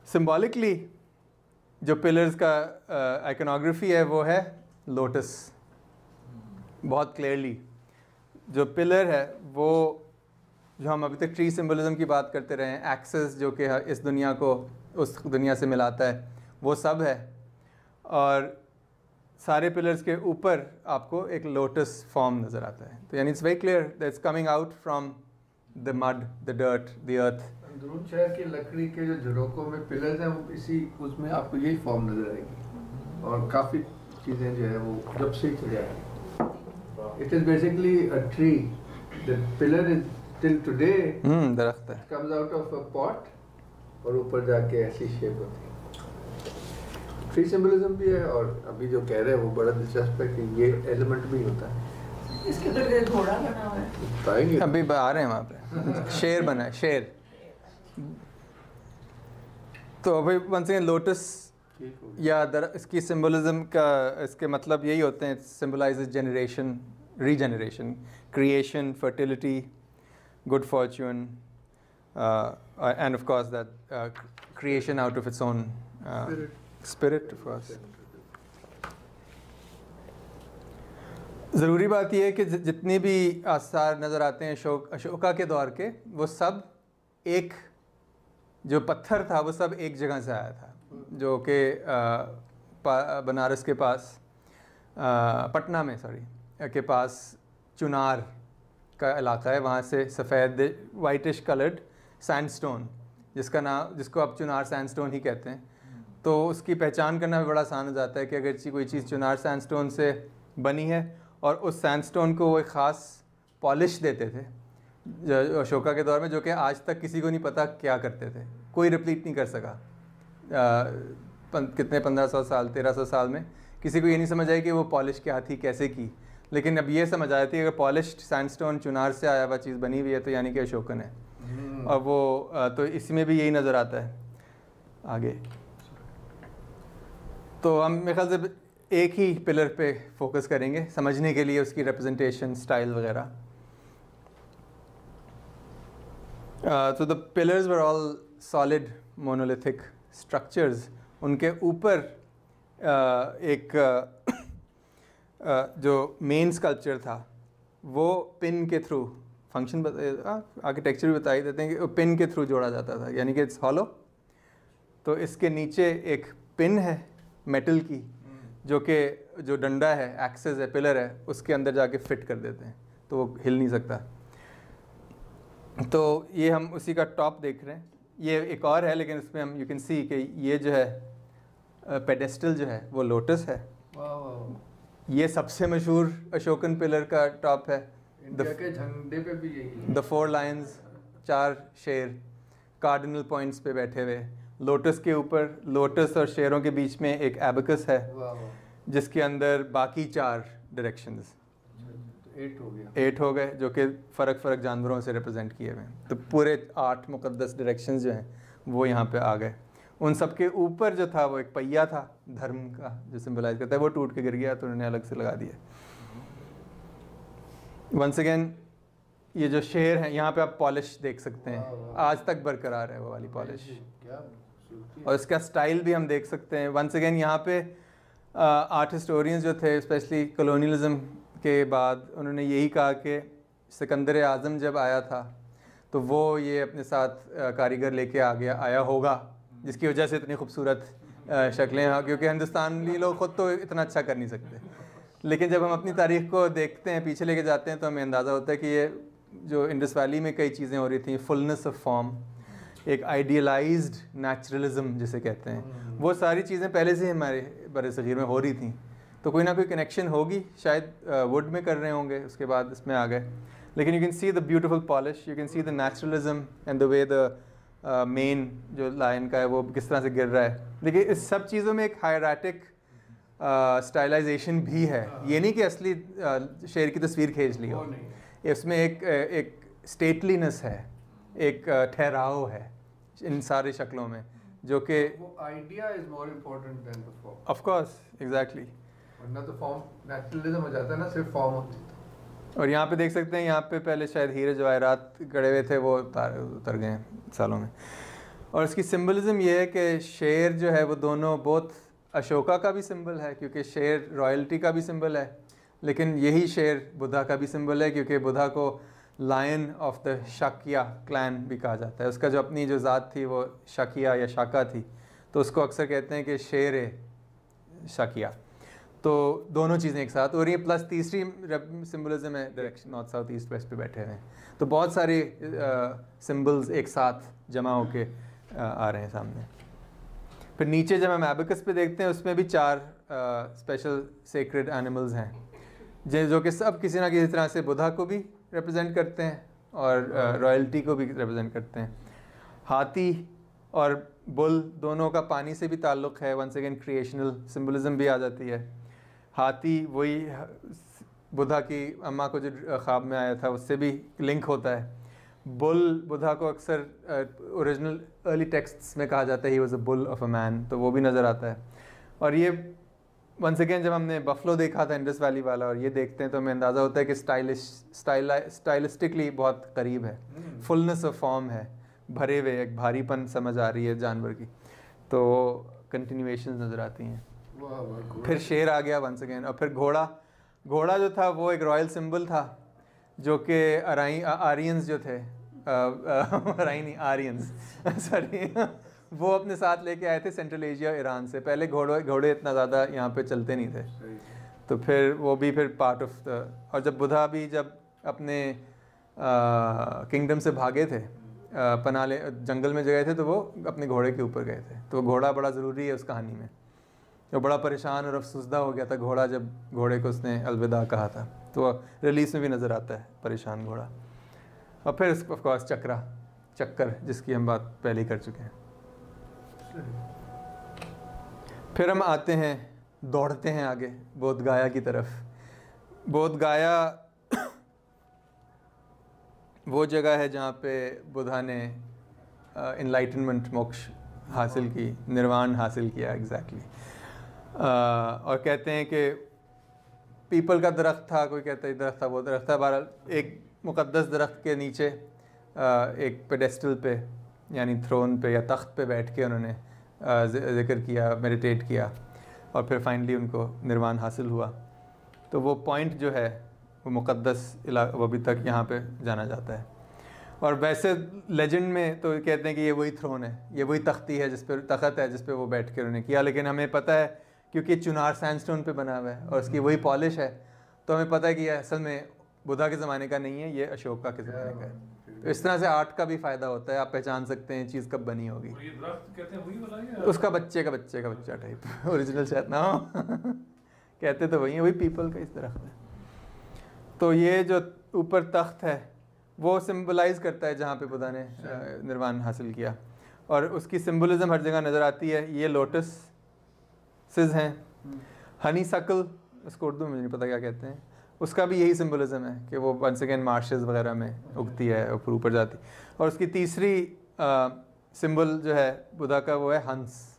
सिंबॉलिकली जो पिलर्स का आइकनोग्राफी है वो है लोटस। बहुत क्लियरली जो पिलर है वो, जो हम अभी तक ट्री सिंबलिज्म की बात करते रहे हैं, एक्सेस जो कि इस दुनिया को उस दुनिया से मिलाता है, वो सब है। और सारे पिलर्स के ऊपर आपको एक लोटस फॉर्म नज़र आता है। तो यानी it's very clear that it's coming out from the mud, the dirt, the earth. अंदरून शहर की लकड़ी के जो झरोकों में पिलर्स हैं, वो इसी उसमें आपको यही फॉर्म नज़र आएगी। और काफ़ी चीज़ें जो है वो जब से ही चले आएगी। It is basically a tree. The pillar is till today दरख्त है, comes out of a pot और ऊपर जाके ऐसी शेप होती है। ट्री सिंबलिज्म भी है। और अभी जो कह रहे हैं वो बड़ा दिलचस्प है कि ये एलिमेंट भी होता है। इसके अंदर एक घोड़ा बना हुआ है, पाएंगे अभी आ रहे हैं वहाँ पे। शेर बना है, शेर। तो अभी वन सेकेंड, लोटस या इसकी सिंबलिज्म का, इसके मतलब यही होते हैं, symbolises generation, regeneration, creation, fertility, good Fortune, end of course that creation out of its own spirit of course. ज़रूरी बात यह है कि जितने भी आसार नज़र आते हैं अशोका के दौर के, वो सब एक, जो पत्थर था वो सब एक जगह से आया था, जो कि बनारस के पास, पटना में के पास चुनार का इलाका है, वहाँ से सफ़ेद वाइटिश कलर्ड सैंडस्टोन, जिसको आप चुनार सैंडस्टोन ही कहते हैं। तो उसकी पहचान करना भी बड़ा आसान हो जाता है कि अगर कोई चीज़ चुनार सैंडस्टोन से बनी है, और उस सैंडस्टोन को वो एक ख़ास पॉलिश देते थे अशोका के दौर में, जो कि आज तक किसी को नहीं पता क्या करते थे, कोई रिप्लीट नहीं कर सका। कितने 1500 साल 1300 साल में किसी को ये नहीं समझ आई कि वो पॉलिश क्या थी, कैसे की। लेकिन अब ये समझ आती है कि पॉलिश्ड सैंडस्टोन चुनार से आया हुआ चीज़ बनी हुई है, तो यानी कि अशोकन है। और वो तो इसमें भी यही नज़र आता है। आगे तो हम मेरे ख्याल से एक ही पिलर पे फोकस करेंगे समझने के लिए, उसकी रिप्रेजेंटेशन, स्टाइल वगैरह। तो the pillars were all solid monolithic structures. उनके ऊपर एक जो मेन स्कल्पचर था वो पिन के थ्रू, फंक्शन आर्किटेक्चर भी बता ही देते हैं कि पिन के थ्रू जोड़ा जाता था, यानी कि इट्स हॉलो। तो इसके नीचे एक पिन है मेटल की, जो डंडा है, एक्सेस है, पिलर है, उसके अंदर जाके फिट कर देते हैं, तो वो हिल नहीं सकता। तो ये हम उसी का टॉप देख रहे हैं। ये एक और है, लेकिन इसमें हम यू कैन सी कि ये जो है पेडेस्टल जो है वो लोटस है। ये सबसे मशहूर अशोकन पिलर का टॉप है। इंडिया के झंडे पे भी यही है। द 4 लायंस, 4 शेर कार्डिनल पॉइंट्स पे बैठे हुए। लोटस के ऊपर, लोटस और शेरों के बीच में एक एबकस है, जिसके अंदर बाकी 4 डायरेक्शंस, 8 हो गए, जो कि फ़र्क जानवरों से रिप्रेजेंट किए हुए हैं। तो पूरे 8 मुक़द्दस डायरेक्शंस जो हैं वो यहाँ पे आ गए। उन सब के ऊपर जो था वो एक पहिया था धर्म का, जो सिंबलाइज करता है, वो टूट के गिर गया, तो उन्होंने अलग से लगा दिया। वंस अगेन ये जो शेर है, यहाँ पे आप पॉलिश देख सकते हैं, आज तक बरकरार है वो वाली पॉलिश। और इसका स्टाइल भी हम देख सकते हैं। वंस अगेन यहाँ पे आर्ट हिस्टोरियंस जो थे, स्पेशली कॉलोनियलिज्म के बाद, उन्होंने यही कहा कि सिकंदर आज़म जब आया था तो वो ये अपने साथ कारीगर लेके आया होगा, जिसकी वजह से इतनी खूबसूरत शक्लें, हाँ, क्योंकि हिंदुस्तानी लोग ख़ुद तो इतना अच्छा कर नहीं सकते, लेकिन जब हम अपनी तारीख़ को देखते हैं, पीछे लेके जाते हैं, तो हमें अंदाज़ा होता है कि ये जो इंडस वैली में कई चीज़ें हो रही थी, फुलनेस ऑफ फॉर्म, एक आइडियलाइज्ड नेचुरलिज्म जिसे कहते हैं, वो सारी चीज़ें पहले से हमारे बरसग़ीर में हो रही थी। तो कोई ना कोई कनेक्शन होगी, शायद वुड में कर रहे होंगे, उसके बाद इसमें आ गए। लेकिन you can see the beautiful polish, you can see the naturalism and the way the main जो लायन का है वो किस तरह से गिर रहा है। देखिए इस सब चीज़ों में एक हायराटिक स्टाइलाइजेशन भी है, ये नहीं कि असली शेर की तस्वीर खींच ली हो, इसमें एक स्टेटलीनेस है, एक ठहराव है इन सारी शक्लों में, जो कि वो idea is more important then the form. Of course exactly, वरना तो फॉर्म नेचुरलिज्म हो जाता है ना, सिर्फ फॉर्म होती है। और यहाँ पे देख सकते हैं, यहाँ पे पहले शायद हीरे जवाहरात गड़े हुए थे, वो उतर गए सालों में। और इसकी सिंबलिज्म ये है कि शेर जो है वो दोनों, बहुत अशोका का भी सिंबल है क्योंकि शेर रॉयल्टी का भी सिंबल है, लेकिन यही शेर बुद्धा का भी सिंबल है क्योंकि बुद्धा को lion of the Shakya clan भी कहा जाता है। उसका जो अपनी जो ज़ात थी वो शाकिया या शाका थी, तो उसको अक्सर कहते हैं कि शेर शाकिया। तो दोनों चीज़ें एक साथ हो रही हैं, प्लस तीसरी सिंबलिज्म है direction, north south east west पे बैठे हुए हैं, तो बहुत सारे सिंबल्स एक साथ जमा होके आ रहे हैं सामने। फिर नीचे जब हम एबेकस पे देखते हैं, उसमें भी 4 स्पेशल सेक्रेड एनिमल्स हैं जो कि सब किसी ना किसी तरह से बुद्धा को भी रिप्रेजेंट करते हैं और रॉयल्टी को भी रिप्रेजेंट करते हैं। हाथी और बुल दोनों का पानी से भी ताल्लुक़ है, वंस अगेन क्रिएशनल सिंबलिज्म भी आ जाती है। हाथी वही बुद्धा की अम्मा को जो ख्वाब में आया था उससे भी लिंक होता है। बुल बुद्धा को अक्सर ओरिजिनल अर्ली टेक्स्ट्स में कहा जाता है he was a bull of a man, तो वो भी नज़र आता है। और ये वंस अगेन जब हमने बफलो देखा था इंडस वैली वाला और ये देखते हैं तो हमें अंदाज़ा होता है कि स्टाइलिस्टिकली बहुत करीब है, फुलनेस ऑफ फॉर्म है, भरे हुए एक भारीपन समझ आ रही है जानवर की, तो कंटिन्यूएशंस नज़र आती हैं। फिर शेर आ गया वंस अगेन, और फिर घोड़ा जो था वो एक रॉयल सिंबल था जो कि आरियंस जो थे आरियंस सॉरी वो अपने साथ लेके आए थे सेंट्रल एशिया ईरान से। पहले घोड़े इतना ज़्यादा यहाँ पे चलते नहीं थे, तो फिर वो भी फिर पार्ट ऑफ द, और जब बुद्धा भी जब अपने किंगडम से भागे थे, पनाले जंगल में गए थे, तो वो अपने घोड़े के ऊपर गए थे। तो घोड़ा बड़ा ज़रूरी है उस कहानी में। तो बड़ा परेशान और अफसुसदा हो गया था घोड़ा जब घोड़े को उसने अलविदा कहा था, तो रिलीज में भी नज़र आता है परेशान घोड़ा। और फिर ऑफ कोर्स चक्कर जिसकी हम बात पहले ही कर चुके हैं। फिर हम आते हैं, दौड़ते हैं आगे बोध गया की तरफ। बोध गया वो जगह है जहाँ पे बुद्धा ने इनलाइटनमेंट, मोक्ष हासिल की, निर्वाण हासिल किया एग्जैक्टली। और कहते हैं कि पीपल का दरख्त था, कोई कहता है दरख्त था, वो दरख्त था, बहरहाल एक मुक़द्दस दरख्त के नीचे एक पेडेस्टल पे यानी थ्रोन पे या तख्त पे बैठ के उन्होंने ज़िक्र किया, मेडिटेट किया, और फिर फाइनली उनको निर्वाण हासिल हुआ। तो वो पॉइंट जो है वो मुक़द्दस इलाका, वो अभी तक यहाँ पे जाना जाता है। और वैसे लेजेंड में तो कहते हैं कि ये वही थ्रोन है, ये वही तख्ती है, तख्त है जिस पे वो बैठ के उन्होंने किया। लेकिन हमें पता है क्योंकि चुनार सैंडस्टोन पे बना हुआ है और उसकी वही पॉलिश है, तो हमें पता है कि ये असल में बुद्धा के ज़माने का नहीं है, ये अशोका के ज़माने का है। तो इस तरह से आर्ट का भी फ़ायदा होता है, आप पहचान सकते हैं चीज़ कब बनी होगी। ये दरख्त कहते हैं वही वाला है या? उसका बच्चे का बच्चा टाइप ओरिजिनल शायद ना हो कहते तो वही है, वही पीपल का इस दरख्त है। तो ये जो ऊपर तख्त है वो सिंबलाइज करता है जहाँ पे बुद्धा ने निर्वाण हासिल किया, और उसकी सिंबलिज्म हर जगह नज़र आती है। ये लोटस सिज हैं, हनी सकल उसको उर्दू में नहीं पता क्या कहते हैं, उसका भी यही सिंबलिज्म है कि वो वंस अगेन मार्शेस वगैरह में उगती है और ऊपर जाती। और उसकी तीसरी सिंबल जो है बुद्धा का वो है हंस।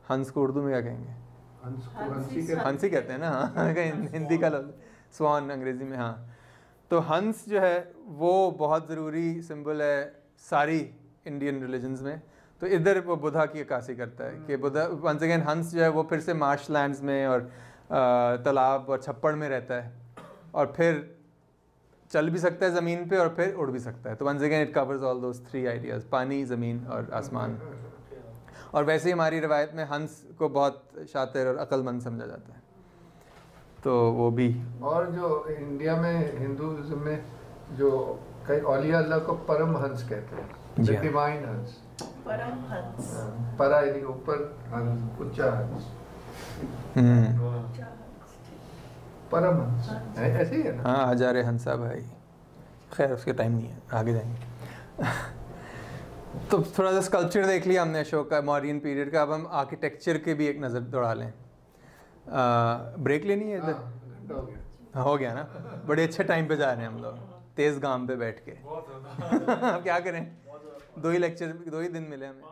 हंस को उर्दू में क्या कहेंगे? हंसी कहते हैं ना, हाँ हिंदी का लफ्ज़ स्वान अंग्रेज़ी में, हाँ। तो हंस जो है वो बहुत ज़रूरी सिंबल है सारी इंडियन रिलीजन्स में। तो इधर वो बुद्धा की अक्कासी करता है कि बुद्धा वंस अगेन हंस जो है वो फिर से मार्श लैंड्स में और तालाब और छप्पड़ में रहता है, और फिर चल भी सकता है ज़मीन पे और फिर उड़ भी सकता है। तो once again it covers all those 3 ideas, पानी, ज़मीन और आसमान। और वैसे ही हमारी रिवायत में हंस को बहुत शातिर और अक्लमंद समझा जाता है, तो वो भी। और जो इंडिया में हिंदुइज्म में जो कई औलिया अल्लाह को परमहंस कहते हैं, जी हाँ। डिवाइन हंस, परमहंस। परा यानी ऊपर, हंस उच्चा हंस, परमहंस ऐसे ही है ना। हाँ, हजारे हंसा भाई, खैर उसके टाइम नहीं है, आगे जाएंगे। तो थोड़ा सा स्कल्पचर देख लिया हमने अशोक का, मौर्यन पीरियड का। अब हम आर्किटेक्चर के भी एक नज़र दौड़ा लें। ब्रेक लेनी है इधर? हो गया। हो गया ना, बड़े अच्छे टाइम पे जा रहे हैं हम लोग, तेज़ गाम पे बैठ के। अब क्या करें, 2 ही लेक्चर, 2 ही दिन मिले हमें।